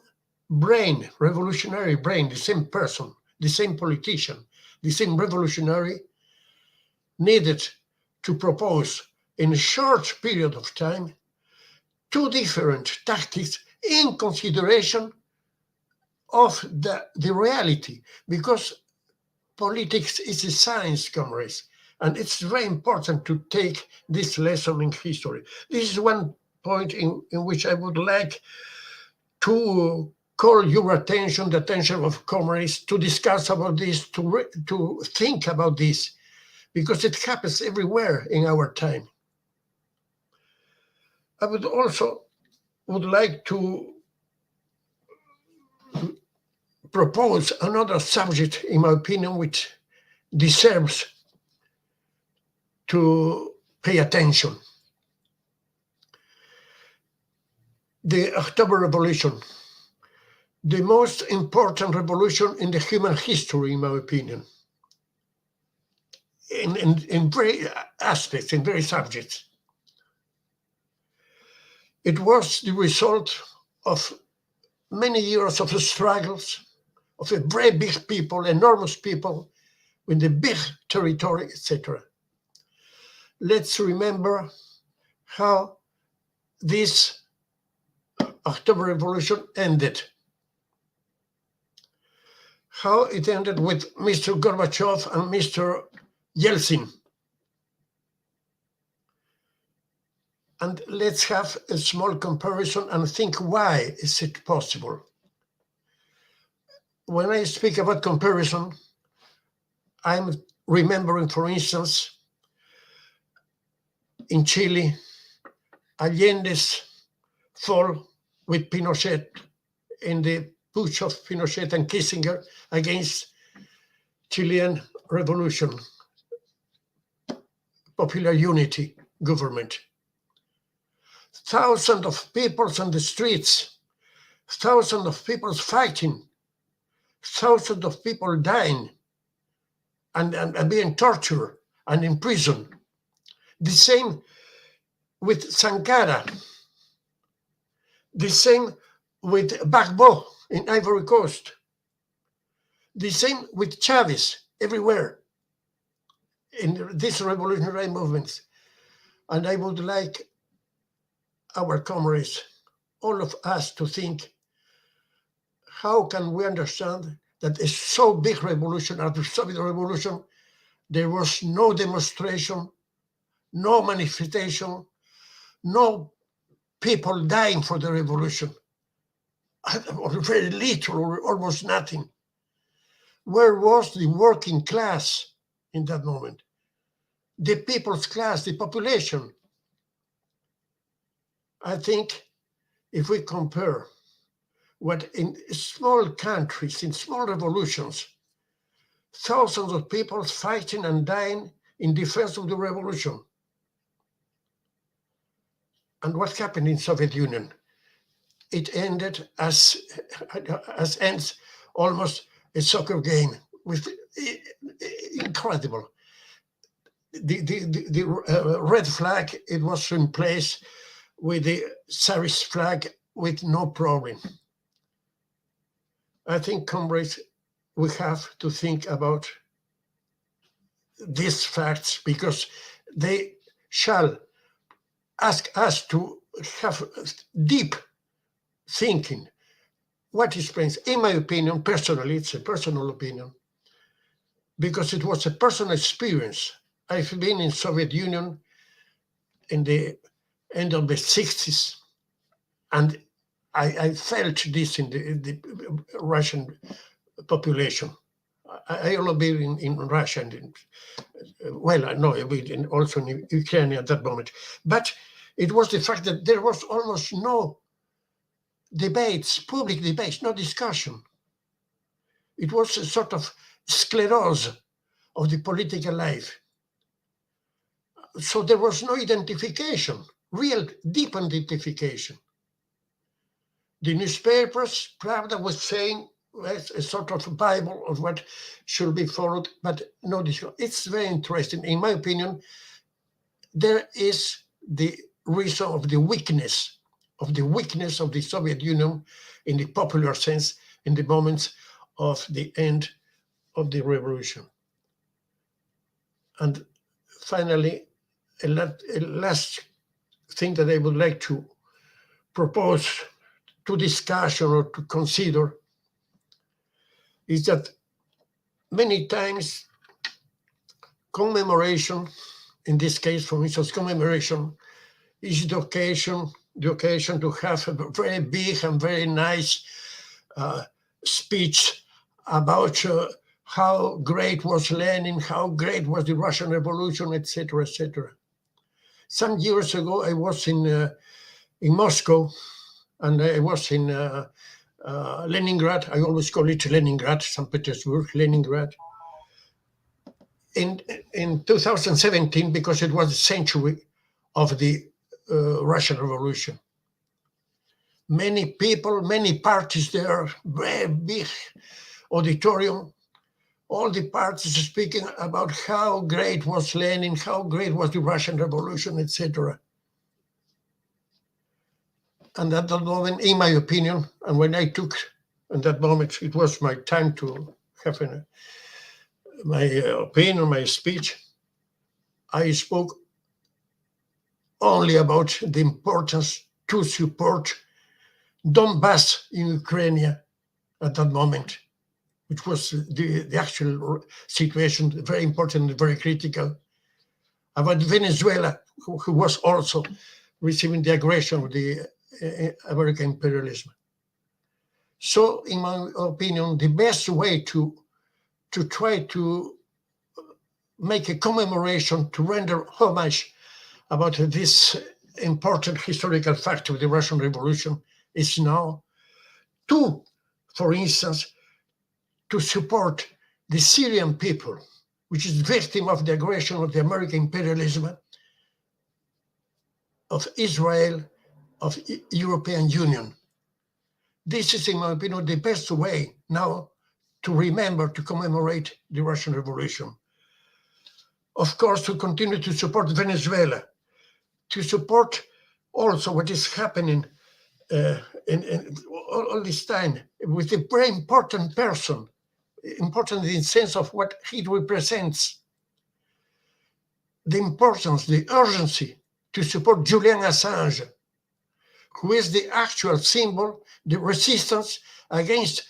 brain, revolutionary brain, the same person, the same politician, the same revolutionary, needed to propose in a short period of time two different tactics in consideration of the reality, because politics is a science, comrades, and it's very important to take this lesson in history. This is one point in which I would like to call your attention, the attention of comrades, to discuss about this, to think about this, because it happens everywhere in our time. I would like to propose another subject, in my opinion, which deserves to pay attention. The October Revolution, the most important revolution in the human history, in my opinion, in very aspects, in very subjects. It was the result of many years of struggles, of a very big people, enormous people, with a big territory, etc. Let's remember how this October Revolution ended. How it ended with Mr. Gorbachev and Mr. Yeltsin. And let's have a small comparison and think, why is it possible? When I speak about comparison, I'm remembering, for instance, in Chile, Allende's fall with Pinochet in the push of Pinochet and Kissinger against Chilean revolution, popular unity government. Thousands of people on the streets, thousands of people fighting, thousands of people dying, and being tortured and in prison. The same with Sankara. The same with Gbagbo in Ivory Coast. The same with Chavez everywhere in these revolutionary movements. And I would like our comrades, all of us, to think, how can we understand that a so big revolution, after the Soviet Revolution, there was no demonstration, no manifestation, no people dying for the revolution, or very little, or almost nothing. Where was the working class in that moment? The people's class, the population. I think if we compare what in small countries, in small revolutions, thousands of people fighting and dying in defense of the revolution. And what happened in Soviet Union? It ended as ends almost a soccer game with incredible. The red flag, it was in place with the Tsarist flag with no problem. I think, comrades, we have to think about these facts because they shall ask us to have deep thinking. What is Prince? In my opinion, personally, it's a personal opinion, because it was a personal experience. I've been in Soviet Union in the end of the 60s, and I felt this in the Russian population. I only been in Russia, and also in Ukraine at that moment. But it was the fact that there was almost no debates, public debates, no discussion. It was a sort of sclerose of the political life. So there was no identification, real deep identification. The newspapers, Pravda was saying, well, a sort of Bible of what should be followed, but no discussion. It's very interesting. In my opinion, there is the reason of the weakness of the Soviet Union in the popular sense in the moments of the end of the revolution. And finally, a last thing that I would like to propose to discussion or to consider is that many times commemoration, in this case, for instance, commemoration is the occasion to have a very big and very nice speech about how great was Lenin, how great was the Russian Revolution, etc., etc. Some years ago, I was in Moscow, and I was in Leningrad. I always call it Leningrad, St. Petersburg, Leningrad. In 2017, because it was the century of the Russian Revolution. Many people, many parties there, very big auditorium, all the parties speaking about how great was Lenin, how great was the Russian Revolution, etc. And at that moment, in my opinion, and when I took, at that moment, it was my time to have my opinion, my speech, I spoke only about the importance to support Donbass in Ukraine at that moment, which was the actual situation, very important and very critical. About Venezuela, who was also receiving the aggression of the American imperialism. So, in my opinion, the best way to try to make a commemoration, to render homage about this important historical fact of the Russian Revolution is now to, for instance, to support the Syrian people, which is victim of the aggression of the American imperialism, of Israel, of European Union. This is, in my opinion, the best way now to remember, to commemorate the Russian Revolution. of course, to continue to support Venezuela, to support also what is happening in all this time with a very important person, important in the sense of what he represents, the importance, the urgency to support Julian Assange, who is the actual symbol, the resistance against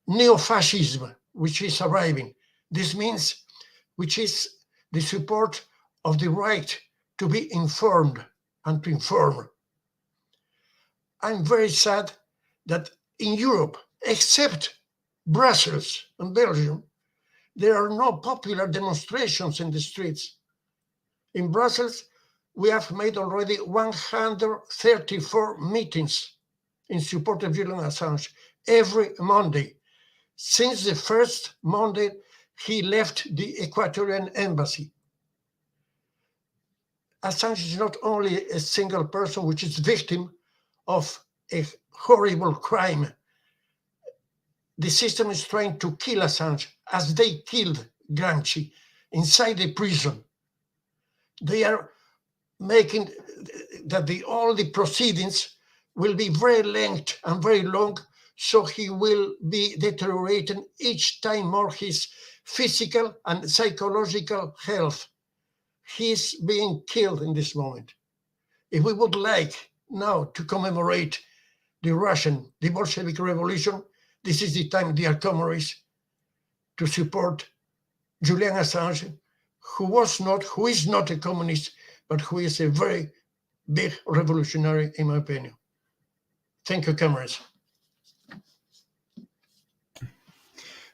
neo-fascism, which is arriving. This means, which is the support of the right to be informed and to inform. I'm very sad that in Europe, except Brussels and Belgium, there are no popular demonstrations in the streets. In Brussels, we have made already 134 meetings in support of Julian Assange every Monday. Since the first Monday, he left the Ecuadorian embassy. Assange is not only a single person which is victim of a horrible crime. The system is trying to kill Assange as they killed Gramsci inside the prison. They are making that all the proceedings will be very lengthy and very long, so he will be deteriorating each time more his physical and psychological health. He's being killed in this moment. If we would like now to commemorate the Bolshevik Revolution, this is the time, dear comrades, to support Julian Assange, who is not a communist, but who is a very big revolutionary, in my opinion. Thank you, comrades.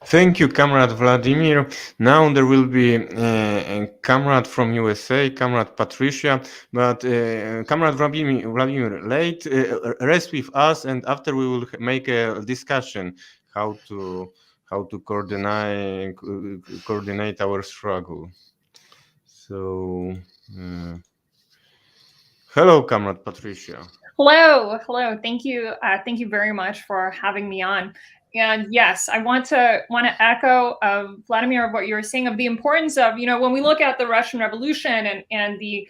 Thank you, Comrade Vladimir. Now there will be a comrade from USA, Comrade Patricia, but Comrade Vladimir, rest with us, and after we will make a discussion how to coordinate our struggle. So, hello, Comrade Patricia. Hello. Thank you very much for having me on. And yes, I want to echo Vladimir, what you were saying of the importance of, when we look at the Russian Revolution and the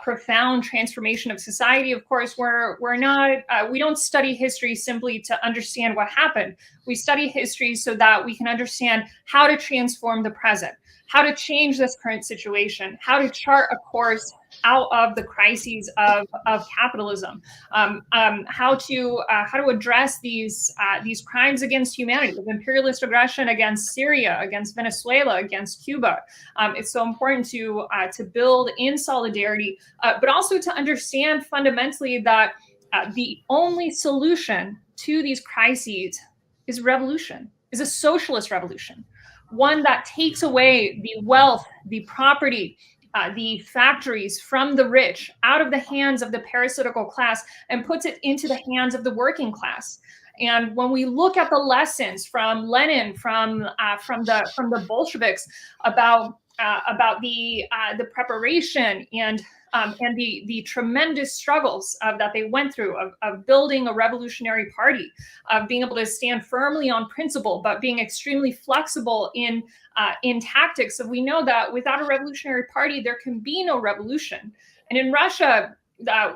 profound transformation of society. Of course, we don't study history simply to understand what happened. We study history so that we can understand how to transform the present, how to change this current situation, how to chart a course out of the crises of capitalism, how to address these crimes against humanity, of imperialist aggression against Syria, against Venezuela, against Cuba. It's so important to build in solidarity, but also to understand fundamentally that the only solution to these crises is revolution, is a socialist revolution, one that takes away the wealth, the property, the factories from the rich out of the hands of the parasitical class and puts it into the hands of the working class. And when we look at the lessons from Lenin, from the Bolsheviks about the preparation and the tremendous struggles that they went through of building a revolutionary party, of being able to stand firmly on principle, but being extremely flexible in tactics. So we know that without a revolutionary party, there can be no revolution. And in Russia,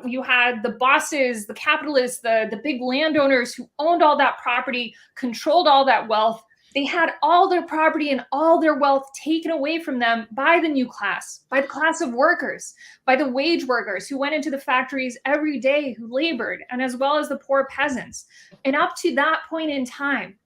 you had the bosses, the capitalists, the big landowners who owned all that property, controlled all that wealth. They had all their property and all their wealth taken away from them by the new class, by the class of workers, by the wage workers who went into the factories every day, who labored, and as well as the poor peasants. And up to that point in time,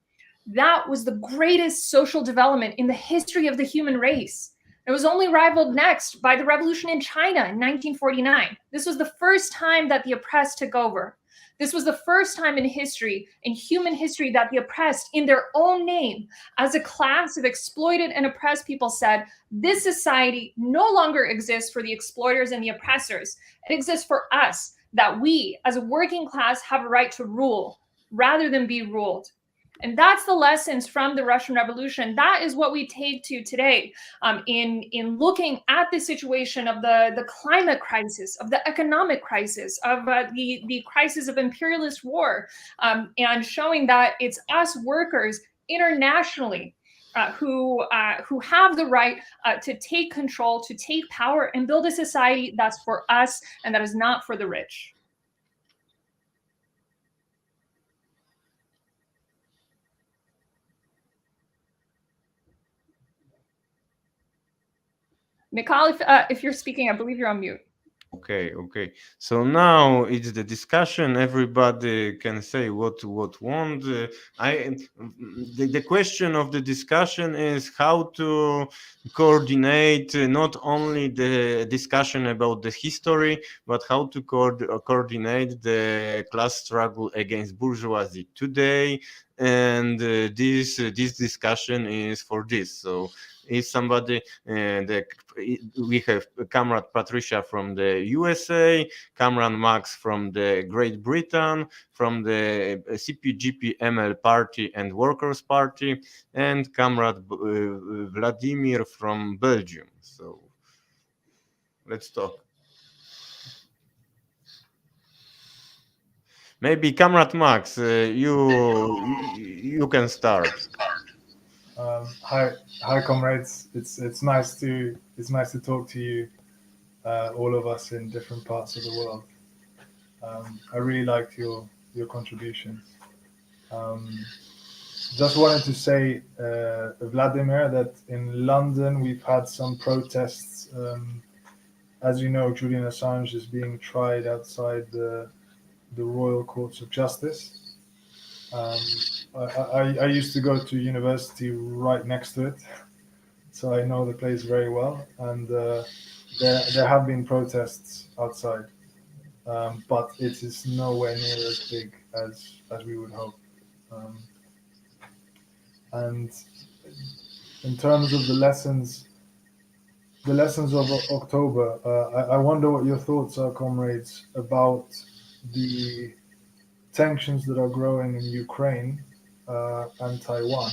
that was the greatest social development in the history of the human race. It was only rivaled next by the revolution in China in 1949. This was the first time that the oppressed took over. This was the first time in history, in human history, that the oppressed, in their own name, as a class of exploited and oppressed people, said, this society no longer exists for the exploiters and the oppressors. It exists for us, that we, as a working class, have a right to rule rather than be ruled. And that's the lessons from the Russian Revolution. That is what we take to today in looking at the situation of the climate crisis, of the economic crisis, of the crisis of imperialist war, and showing that it's us workers internationally who have the right to take control, to take power, and build a society that's for us and that is not for the rich. Mikhail, if you're speaking, I believe you're on mute. Okay. So now it's the discussion. Everybody can say what want. The question of the discussion is how to coordinate not only the discussion about the history, but how to coordinate the class struggle against bourgeoisie today. And this discussion is for this. So if somebody we have Comrade Patricia from the USA, Comrade Max from the Great Britain, from the CPGP ML Party and Workers' Party, and Comrade Vladimir from Belgium. So let's talk. Maybe Comrade Max, you can start. Hi, comrades. It's nice to talk to you, all of us in different parts of the world. I really liked your contribution. Just wanted to say, Vladimir, that in London we've had some protests. As you know, Julian Assange is being tried outside the Royal Courts of Justice. I used to go to university right next to it, so I know the place very well. And there have been protests outside, but it is nowhere near as big as we would hope. And in terms of the lessons of October, I wonder what your thoughts are, comrades, about the tensions that are growing in Ukraine and Taiwan,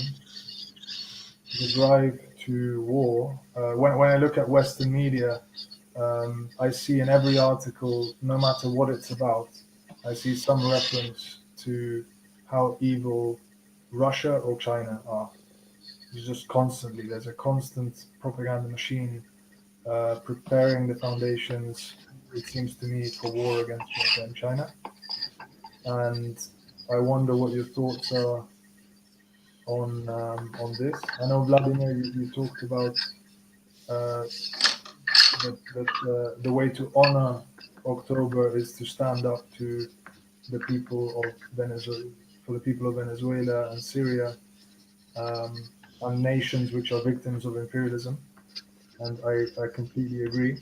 the drive to war. When I look at Western media, I see in every article, no matter what it's about, I see some reference to how evil Russia or China are. It's just constantly, there's a constant propaganda machine preparing the foundations, it seems to me, for war against Russia and China. And I wonder what your thoughts are on this. I know, Vladimir, you talked about the way to honor October is to stand up to the people of Venezuela, for the people of Venezuela and Syria, and nations which are victims of imperialism. And I completely agree.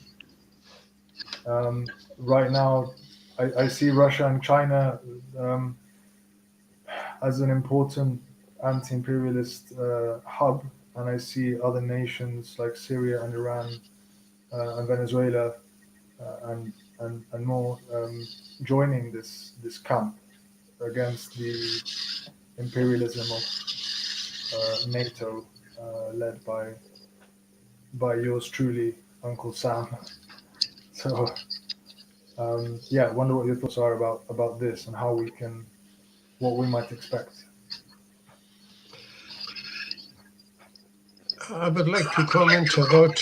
Right now, I see Russia and China as an important anti-imperialist hub, and I see other nations like Syria and Iran and Venezuela and more joining this camp against the imperialism of NATO, led by yours truly, Uncle Sam. So yeah, I wonder what your thoughts are about this and how we can, what we might expect. I would like to comment about,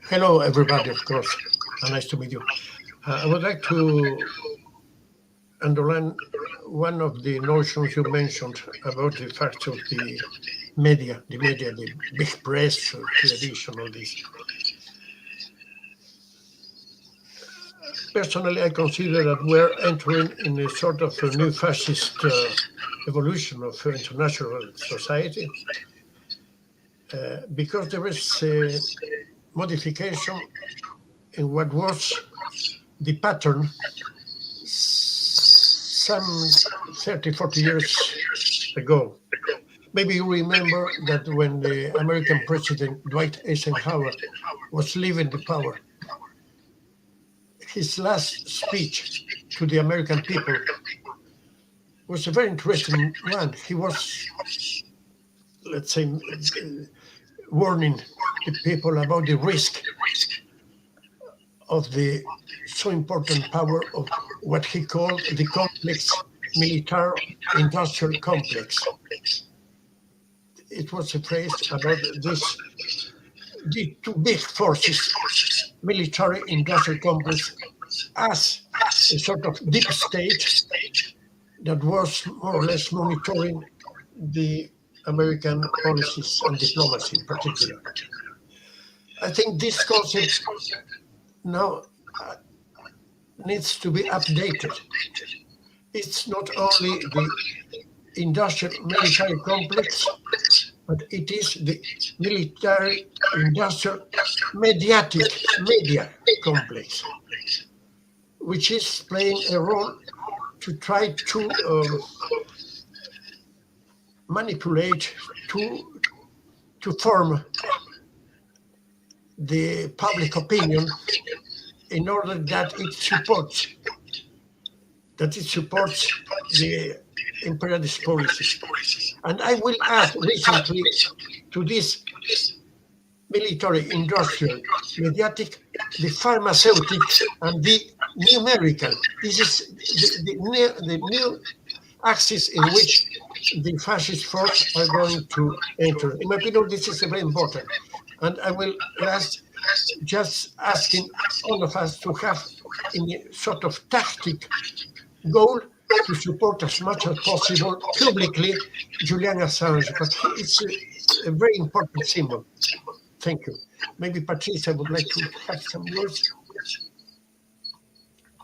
hello everybody, of course, nice to meet you. I would like to underline one of the notions you mentioned about the fact of the media, the big press, television, all this. Personally, I consider that we're entering in a sort of a new fascist evolution of international society, because there is a modification in what was the pattern some 30, 40 years ago. Maybe you remember that when the American president Dwight Eisenhower was leaving the power, his last speech to the American people was a very interesting one. He was, let's say, warning the people about the risk of the so important power of what he called the complex military industrial complex. it was a phrase about this, the two big forces, military industrial complex, as a sort of deep state that was more or less monitoring the American policies and diplomacy in particular. I think this concept now needs to be updated. It's not only the industrial military complex, but it is the military industrial media complex, which is playing a role to try to manipulate, to form the public opinion in order that it supports the imperialist policies. And I will add recently to this military, industrial, mediatic, the pharmaceutics and the numerical. This is the new axis in which the fascist force are going to enter. In my opinion, this is very important. And I will last just asking all of us to have in a sort of tactic goal to support as much as possible publicly Julian Assange, but it's a very important symbol. Thank you. Maybe Patricia would like to have some words.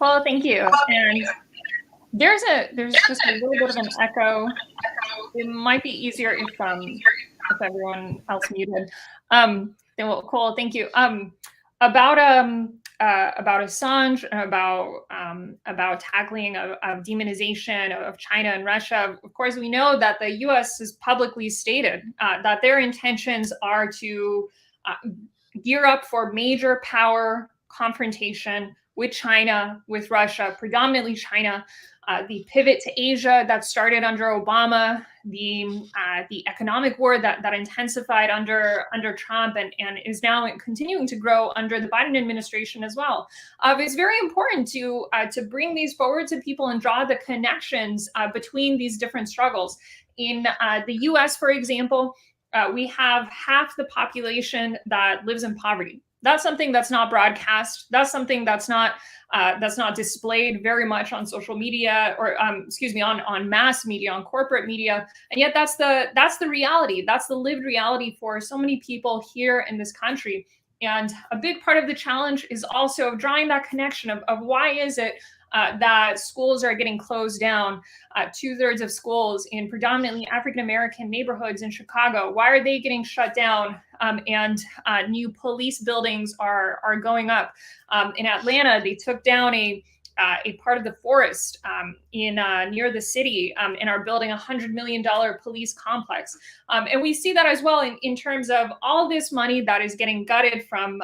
Well, thank you. And there's just a little bit of an echo. It might be easier if everyone else muted. Cool, thank you. About Assange, about tackling of demonization of China and Russia. Of course, we know that the U.S. has publicly stated that their intentions are to gear up for major power confrontation with China, with Russia, predominantly China. The pivot to Asia that started under Obama, the economic war that intensified under Trump and is now continuing to grow under the Biden administration as well. It's very important to bring these forward to people and draw the connections between these different struggles. In the U.S., for example, we have half the population that lives in poverty. That's something that's not broadcast. That's something that's not displayed very much on social media or on mass media, on corporate media. And yet that's the reality. That's the lived reality for so many people here in this country. And a big part of the challenge is also drawing that connection of why is it that schools are getting closed down, 2/3 of schools in predominantly African-American neighborhoods in Chicago. Why are they getting shut down? And new police buildings are going up. In Atlanta, they took down a part of the forest near the city and are building $100 million police complex. And we see that as well in terms of all this money that is getting gutted from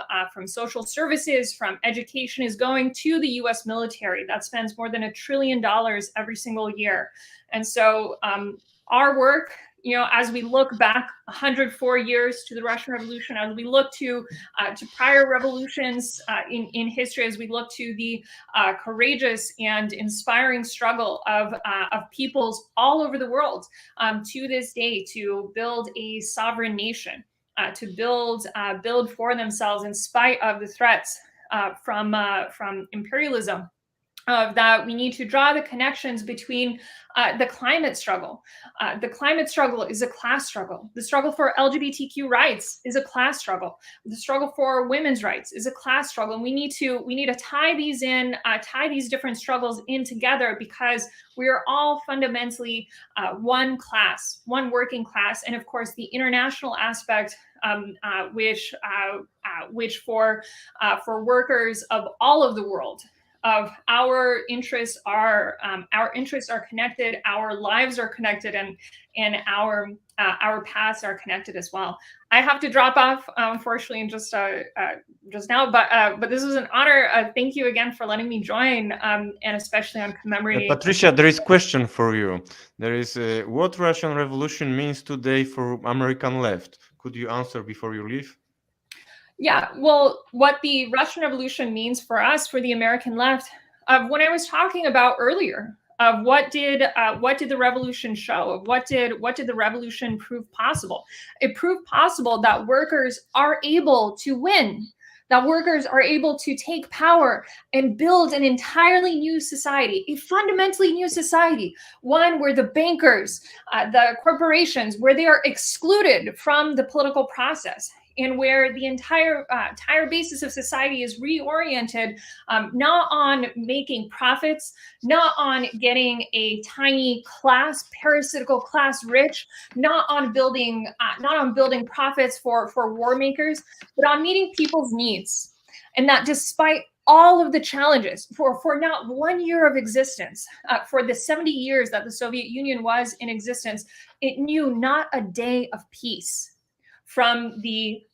social services, from education, is going to the U.S. military that spends more than $1 trillion every single year. And so our work, as we look back 104 years to the Russian Revolution, as we look to prior revolutions in history, as we look to the courageous and inspiring struggle of peoples all over the world to this day to build a sovereign nation, to build for themselves in spite of the threats from imperialism. That we need to draw the connections between the climate struggle. The climate struggle is a class struggle. The struggle for LGBTQ rights is a class struggle. The struggle for women's rights is a class struggle. And we need to tie these different struggles in together, because we are all fundamentally one class, one working class. And of course, the international aspect, which for workers of all of the world, of our interests are connected, our lives are connected, and our paths are connected as well. I have to drop off, unfortunately, just now, but this was an honor. Thank you again for letting me join, and especially on commemorating. Patricia, there is a question for you. There is what Russian Revolution means today for American left. Could you answer before you leave? Yeah, well, what the Russian Revolution means for us, for the American left, what I was talking about earlier, of what did the revolution show, of what did the revolution prove possible. It proved possible that workers are able to win, that workers are able to take power and build an entirely new society, a fundamentally new society, one where the bankers, the corporations, where they are excluded from the political process, and where the entire basis of society is reoriented, not on making profits, not on getting a tiny class, parasitical class rich, not on building profits for war makers, but on meeting people's needs. And that despite all of the challenges, for not 1 year of existence, for the 70 years that the Soviet Union was in existence, it knew not a day of peace. From the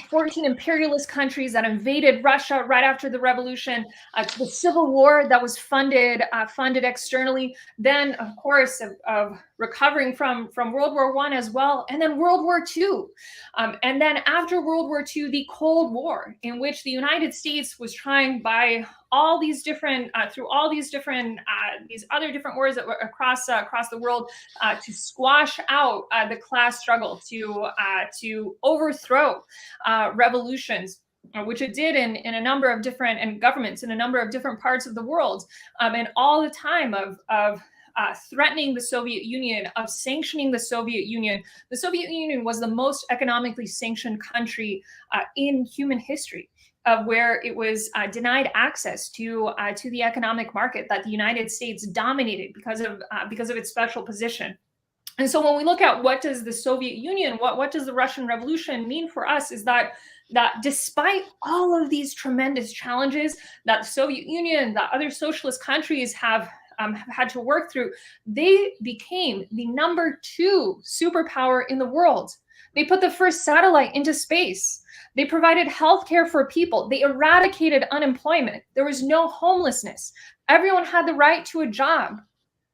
14 imperialist countries that invaded Russia right after the revolution, to the civil war that was funded externally, then of course of recovering from World War I as well, and then World War II, and then after World War II, the Cold War, in which the United States was trying by all these different through all these other different wars that were across the world, to squash out the class struggle, to overthrow revolutions, which it did in a number of different, and governments in a number of different parts of the world, and all the time of threatening the Soviet Union, of sanctioning the Soviet Union. The Soviet Union was the most economically sanctioned country in human history, where it was denied access to the economic market that the United States dominated because of its special position. And so when we look at what does the Soviet Union, what does the Russian Revolution mean for us, is that despite all of these tremendous challenges that the Soviet Union, that other socialist countries have had to work through, they became the #2 superpower in the world. They put the first satellite into space. They provided healthcare for people. They eradicated unemployment. There was no homelessness. Everyone had the right to a job.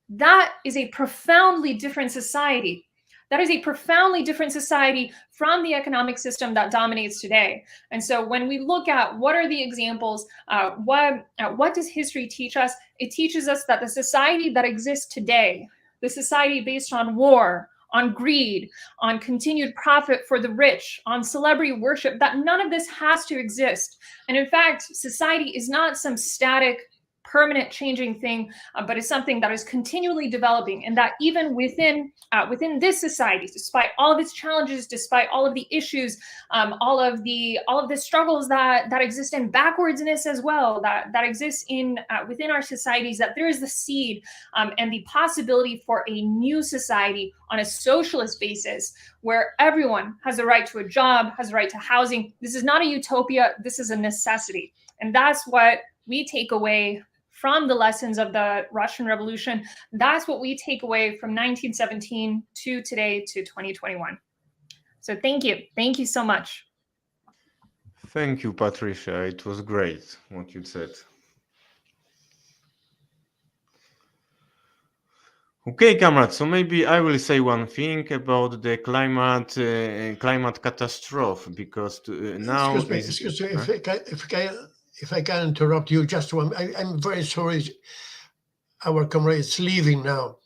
That is a profoundly different society. That is a profoundly different society from the economic system that dominates today. And so when we look at what are the examples, what does history teach us? It teaches us that the society that exists today, the society based on war, on greed, on continued profit for the rich, on celebrity worship, that none of this has to exist. And in fact, society is not some static, permanent changing thing, but is something that is continually developing, and that even within this society, despite all of its challenges, despite all of the issues, all of the struggles that exist in backwardsness as well, that exists in within our societies, that there is the seed and the possibility for a new society on a socialist basis, where everyone has the right to a job, has the right to housing. This is not a utopia. This is a necessity, and that's what we take away from the lessons of the Russian Revolution. That's what we take away from 1917 to today, to 2021. So thank you. Thank you so much. Thank you, Patricia. It was great what you said. Okay, comrades, so maybe I will say one thing about the climate catastrophe, because now... Excuse me, if I can interrupt you just one. I'm very sorry our comrade is leaving now,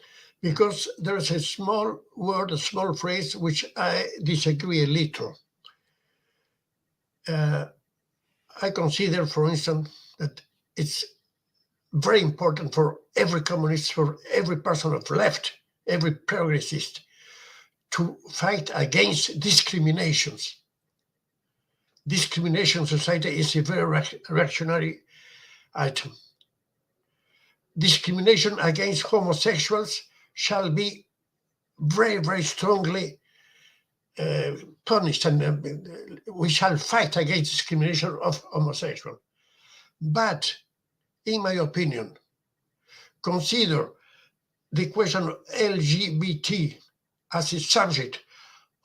because there is a small word, a small phrase, which I disagree a little. I consider, for instance, that it's very important for every communist, for every person of left, every progressist, to fight against discriminations. Discrimination society is a very reactionary item. Discrimination against homosexuals shall be very, very strongly punished, and we shall fight against discrimination of homosexuals. But, in my opinion, consider the question of LGBT as a subject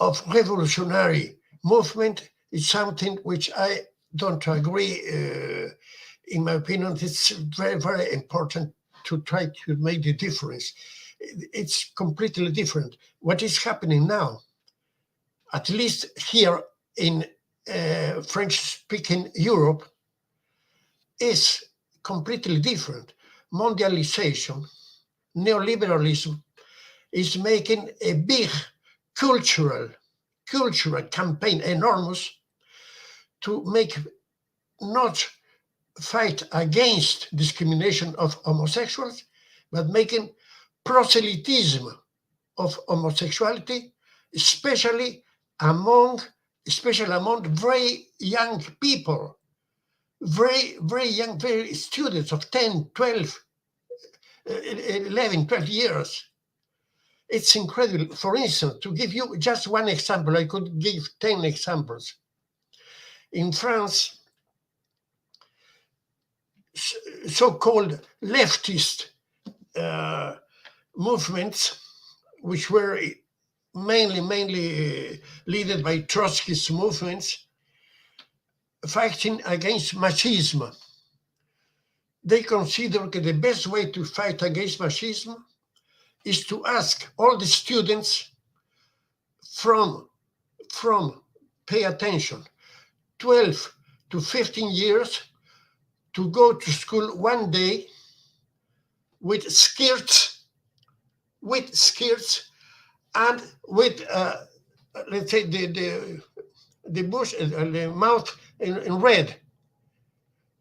of revolutionary movement is something which I don't agree. In my opinion, it's very, very important to try to make the difference. It's completely different. What is happening now, at least here in French-speaking Europe, is completely different. Mondialization, neoliberalism is making a big cultural campaign, enormous, to make not fight against discrimination of homosexuals, but making proselytism of homosexuality, especially among very young people, very young, very students of 10, 12, 11, 12 years. It's incredible. For instance, to give you just one example, I could give 10 examples. In France, so-called leftist movements, which were mainly led by Trotskyist movements, fighting against machismo. They consider that the best way to fight against machismo is to ask all the students from pay attention, 12 to 15 years, to go to school one day with skirts and with let's say the bush, the mouth in red.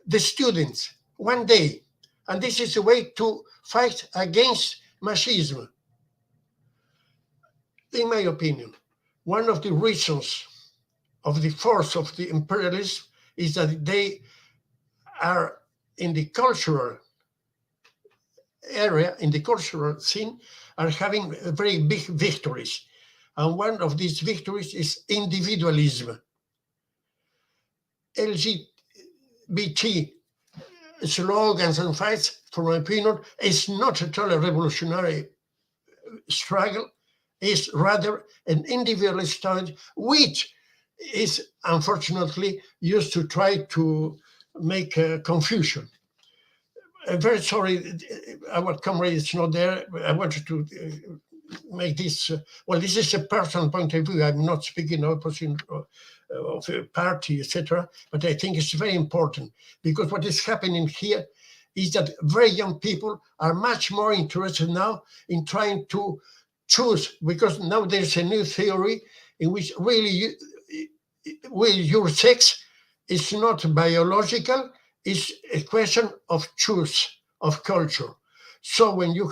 The students one day, and this is a way to fight against machismo. In my opinion, one of the reasons of the force of the imperialism is that they are in the cultural area, in the cultural scene, are having very big victories. And one of these victories is individualism. LGBT slogans and fights, for my opinion, is not at all a revolutionary struggle, is rather an individualist style, which is unfortunately used to try to make confusion. I'm very sorry, our comrade is not there. I wanted to make this, well, this is a personal point of view. I'm not speaking opposite of a party, etc. But I think it's very important, because what is happening here is that very young people are much more interested now in trying to choose, because now there's a new theory in which really your sex is not biological, it's a question of choice, of culture. So when you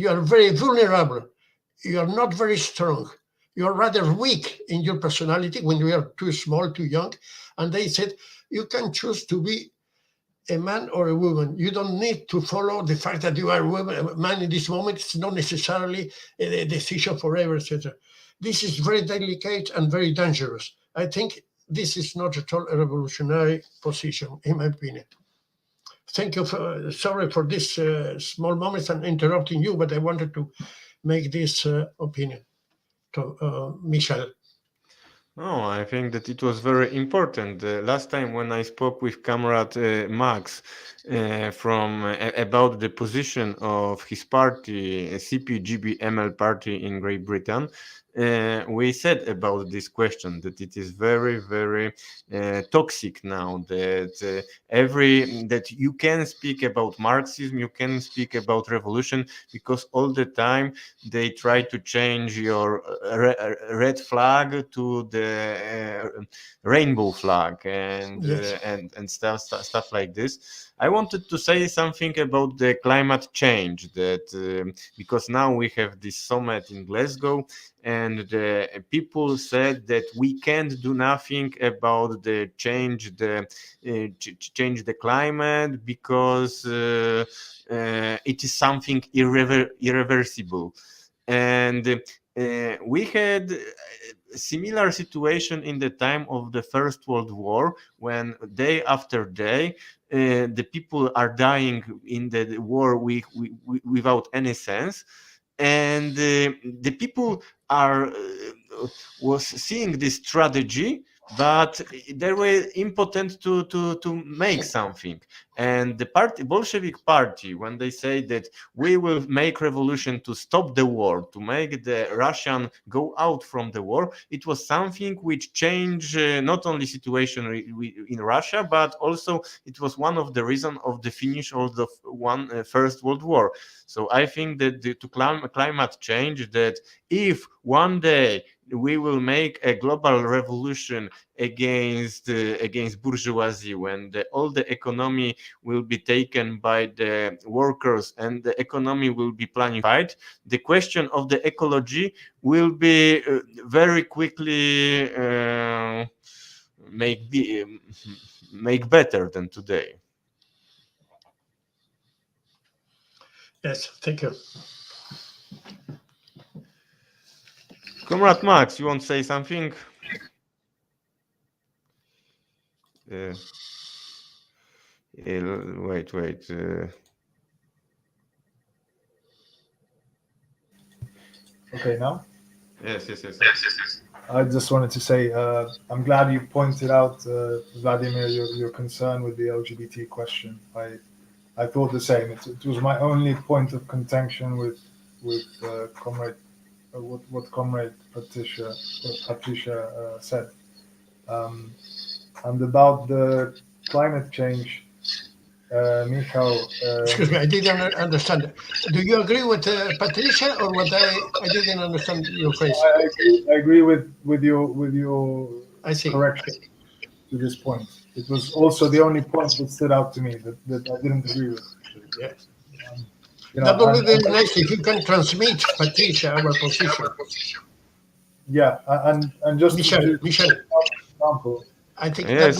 are very vulnerable, you are not very strong, you are rather weak in your personality when you are too small, too young, and they said you can choose to be a man or a woman. You don't need to follow the fact that you are a man in this moment. It's not necessarily a decision forever, etc. This is very delicate and very dangerous. I think this is not at all a revolutionary position, in my opinion. Thank you. Sorry for this small moments and interrupting you, but I wanted to make this opinion to Michel. No, I think that it was very important. Last time when I spoke with Comrade Max about the position of his party, CPGB-ML party in Great Britain, we said about this question that it is very, very toxic now, that that you can speak about Marxism, you can speak about revolution, because all the time they try to change your red flag to the rainbow flag and Yes. and stuff like this. I wanted to say something about the climate change, that because now we have this summit in Glasgow, and the people said that we can't do nothing about the change the climate, because it is something irreversible. And we had a similar situation in the time of the First World War, when day after day the people are dying in the war without any sense, and the people was seeing this strategy but they were impotent to make something. And the party, Bolshevik party, when they say that we will make revolution to stop the war, to make the Russian go out from the war, it was something which changed not only situation in Russia, but also it was one of the reasons of the finish of the First World War. So I think that to climate change, that if one day we will make a global revolution against bourgeoisie, when all the economy will be taken by the workers and the economy will be planified, the question of the ecology will be very quickly make better than today. Yes, thank you. Comrade Max, you want to say something? Wait. Okay, now? Yes. I just wanted to say, I'm glad you pointed out, Vladimir, your concern with the LGBT question. I thought the same. It was my only point of contention with Comrade, what Comrade Patricia said. And about the climate change, Michał. Excuse me, I didn't understand. Do you agree with Patricia, or what? I didn't understand your phrase. I agree with your I see. correction to this point. It was also the only point that stood out to me that I didn't agree with. Yes. That would be very nice if you can transmit, Patricia, our position. Yeah, and just Michel, example. I think yes. I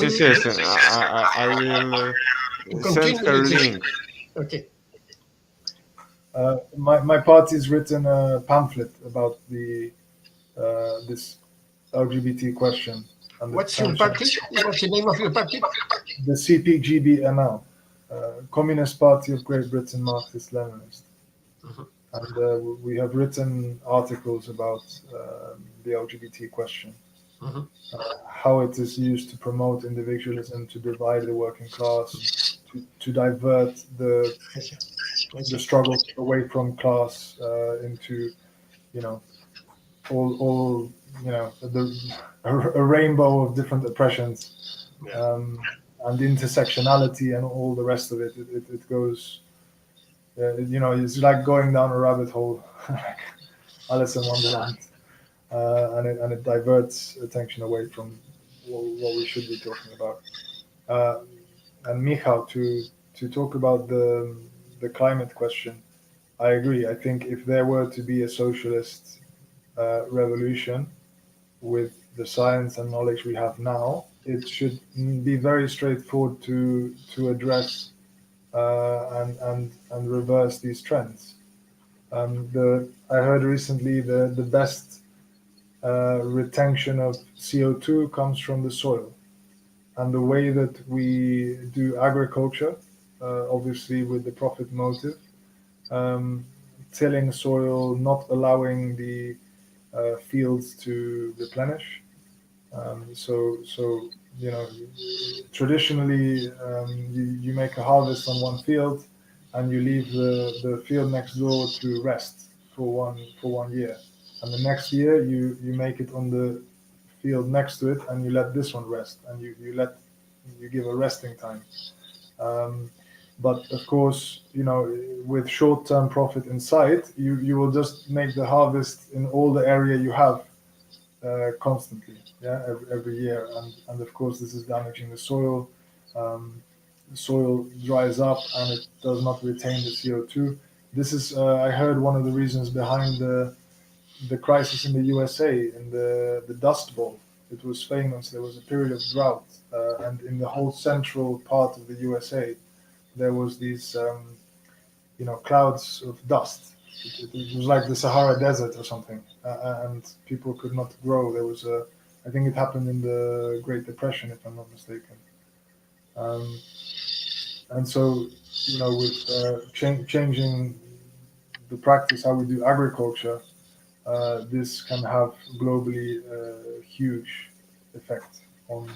will send her link. Okay. My party's written a pamphlet about this LGBT question. What's your party? What's the name of your party? The CPGB-ML, Communist Party of Great Britain, Marxist-Leninist. And we have written articles about the LGBT question, how it is used to promote individualism, to divide the working class, to divert the struggle away from class into, all a rainbow of different oppressions, and intersectionality and all the rest of it. It goes. It's like going down a rabbit hole, like Alice in Wonderland, and it diverts attention away from what we should be talking about. And Michał, to talk about the climate question, I agree. I think if there were to be a socialist revolution with the science and knowledge we have now, it should be very straightforward to address and reverse these trends. I heard recently the best retention of CO2 comes from the soil, and the way that we do agriculture, obviously with the profit motive, tilling soil, not allowing the fields to replenish. So traditionally, you make a harvest on one field, and you leave the field next door to rest for one year, and the next year you make it on the field next to it, and you let this one rest, and you give a resting time. But of course, with short-term profit in sight, you will just make the harvest in all the area you have constantly, every year, and of course this is damaging the soil. The soil dries up and it does not retain the CO2. This is, I heard, one of the reasons behind the crisis in the USA, in the Dust Bowl. It was famous. There was a period of drought, and in the whole central part of the USA, there was these, clouds of dust. It was like the Sahara Desert or something, and people could not grow. There was I think it happened in the Great Depression, if I'm not mistaken. And so, with changing the practice, how we do agriculture, this can have globally huge effect. on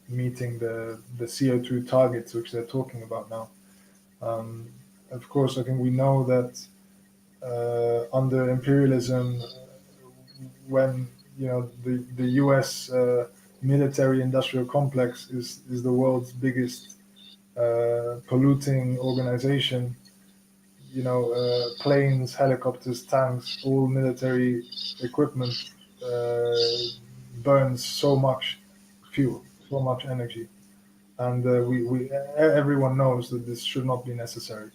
meeting the CO2 targets which they're talking about now. Of course, I think we know that under imperialism, when the U.S. military-industrial complex is the world's biggest polluting organization. Planes, helicopters, tanks, all military equipment burns so much fuel, so much energy, and everyone knows that this should not be necessary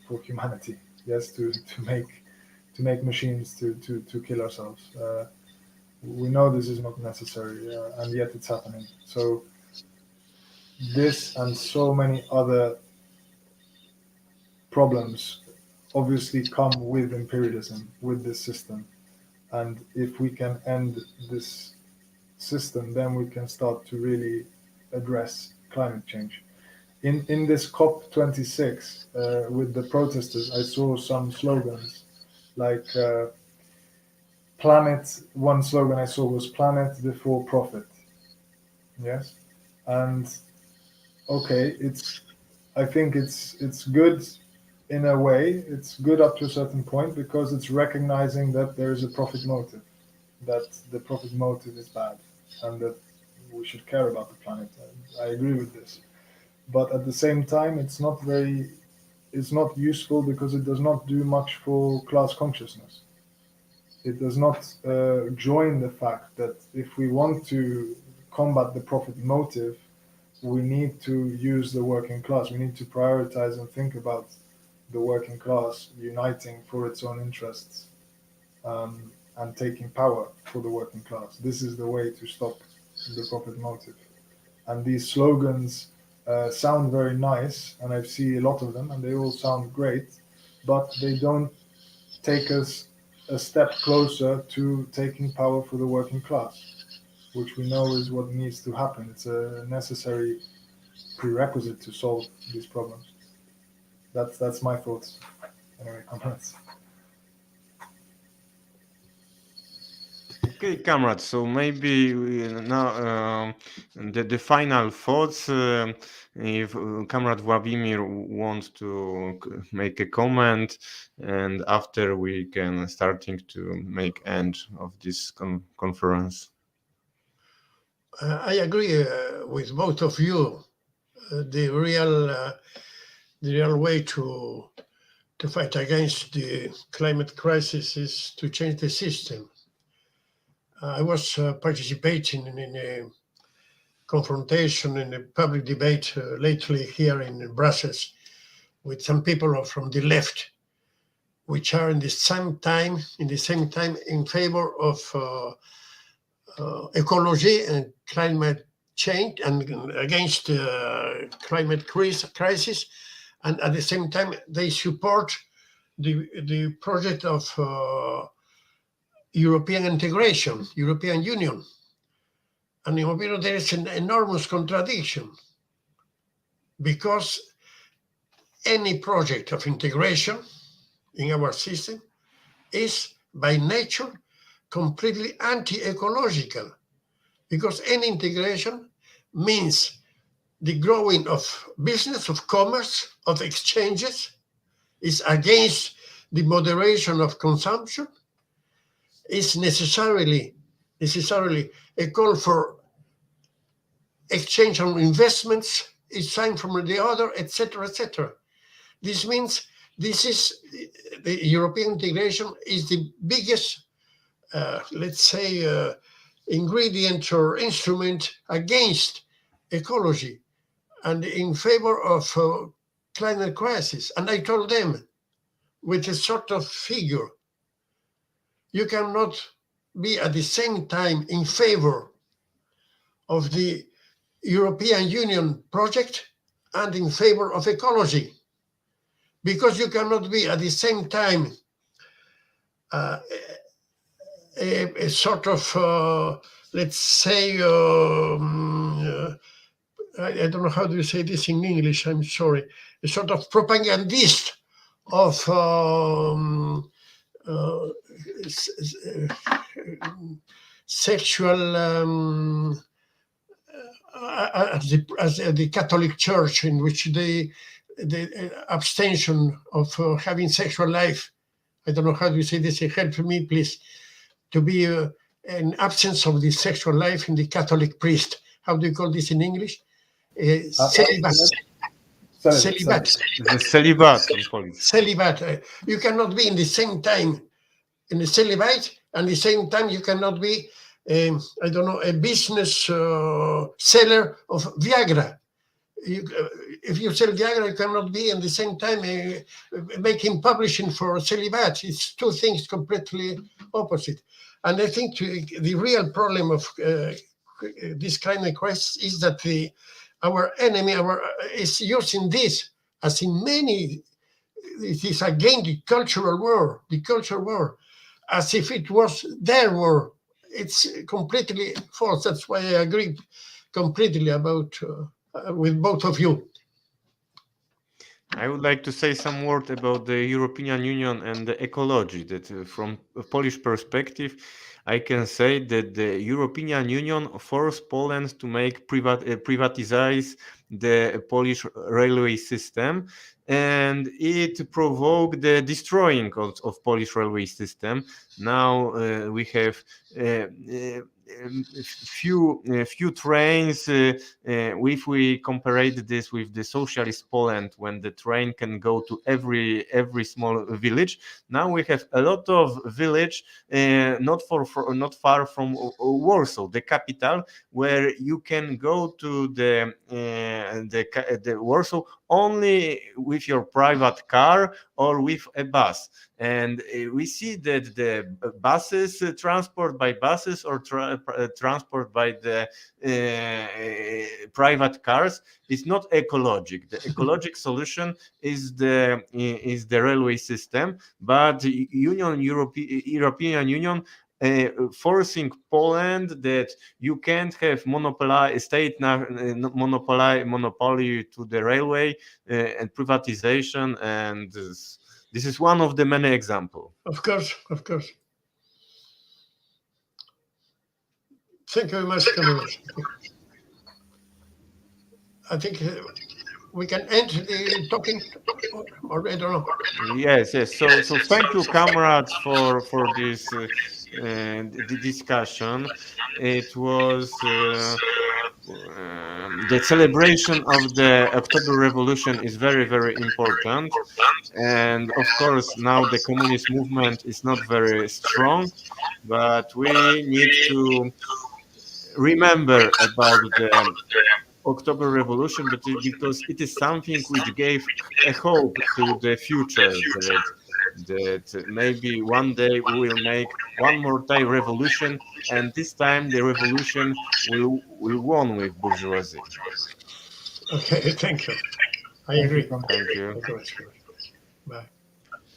for humanity. Yes, to make machines to kill ourselves. We know this is not necessary, and yet it's happening. So this and so many other problems obviously come with imperialism, with this system. And if we can end this system, then we can start to really address climate change. In this COP26, with the protesters, I saw some slogans like one slogan I saw was planet before profit. Yes. And okay, I think it's good in a way. It's good up to a certain point because it's recognizing that there is a profit motive, that the profit motive is bad, and that we should care about the planet. I agree with this. But at the same time, it's not useful because it does not do much for class consciousness. It does not join the fact that if we want to combat the profit motive, we need to use the working class. We need to prioritize and think about the working class uniting for its own interests and taking power for the working class. This is the way to stop the profit motive. And these slogans sound very nice, and I see a lot of them, and they all sound great, but they don't take us a step closer to taking power for the working class, which we know is what needs to happen. It's a necessary prerequisite to solve these problems. That's my thoughts. Anyway, comments. Okay, comrades. So maybe now the final thoughts. If Comrade Vladimir wants to make a comment, and after we can starting to make end of this conference. I agree with both of you. The real way to fight against the climate crisis is to change the system. I was participating in a confrontation in a public debate lately here in Brussels with some people from the left, which are in the same time in favor of ecology and climate change and against climate crisis, and at the same time they support the project of European integration, European Union. And in my opinion, there is an enormous contradiction because any project of integration in our system is by nature completely anti-ecological, because any integration means the growing of business, of commerce, of exchanges, is against the moderation of consumption, is necessarily a call for exchange on investments, is time from the other, etc., etc. This means the European integration is the biggest, let's say, ingredient or instrument against ecology and in favor of climate crisis. And I told them with a sort of figure, you cannot be at the same time in favor of the European Union project and in favor of ecology, because you cannot be at the same time a sort of, let's say, I don't know how do you say this in English, I'm sorry, a sort of propagandist of sexual as the Catholic Church, in which the abstention of having sexual life, I don't know how do you say this, help me please, to be an absence of the sexual life in the Catholic priest. How do you call this in English? Celibat. Celibat. The celibat in Polish. Celibat. You cannot be in the same time in the celibate, and the same time you cannot be, I don't know, a business seller of Viagra. If you sell Viagra, you cannot be at the same time making publishing for celibat. It's two things completely opposite. And I think the real problem of this kind of crisis is that our enemy is using this as in many. It is again the cultural war, as if it was their war. It's completely false. That's why I agree completely about with both of you. I would like to say some word about the European Union and the ecology. That from a Polish perspective, I can say that the European Union forced Poland to make privatize the Polish railway system, and it provoked the destroying of Polish railway system. Now we have few trains. If we compare this with the socialist Poland, when the train can go to every small village, now we have a lot of village not far from Warsaw, the capital, where you can go to the Warsaw only with your private car or with a bus. And we see that the buses, transport by buses or transport by the private cars is not ecologic. The ecologic solution is the railway system, but European Union forcing Poland that you can't have monopoly to the railway and privatization, and this is one of the many examples. Of course. Thank you very much, comrades. I think we can end the talking, or I don't know. Yes. So thank you, comrades, for this the discussion. It was the celebration of the October Revolution is very, very important, and of course now the communist movement is not very strong, but we need to remember about the October Revolution, but because it is something which gave a hope to the future that maybe one day we will make one more Thai revolution, and this time the revolution will won with bourgeoisie. Okay, thank you. I agree. Thank you. Thank you very much. Bye.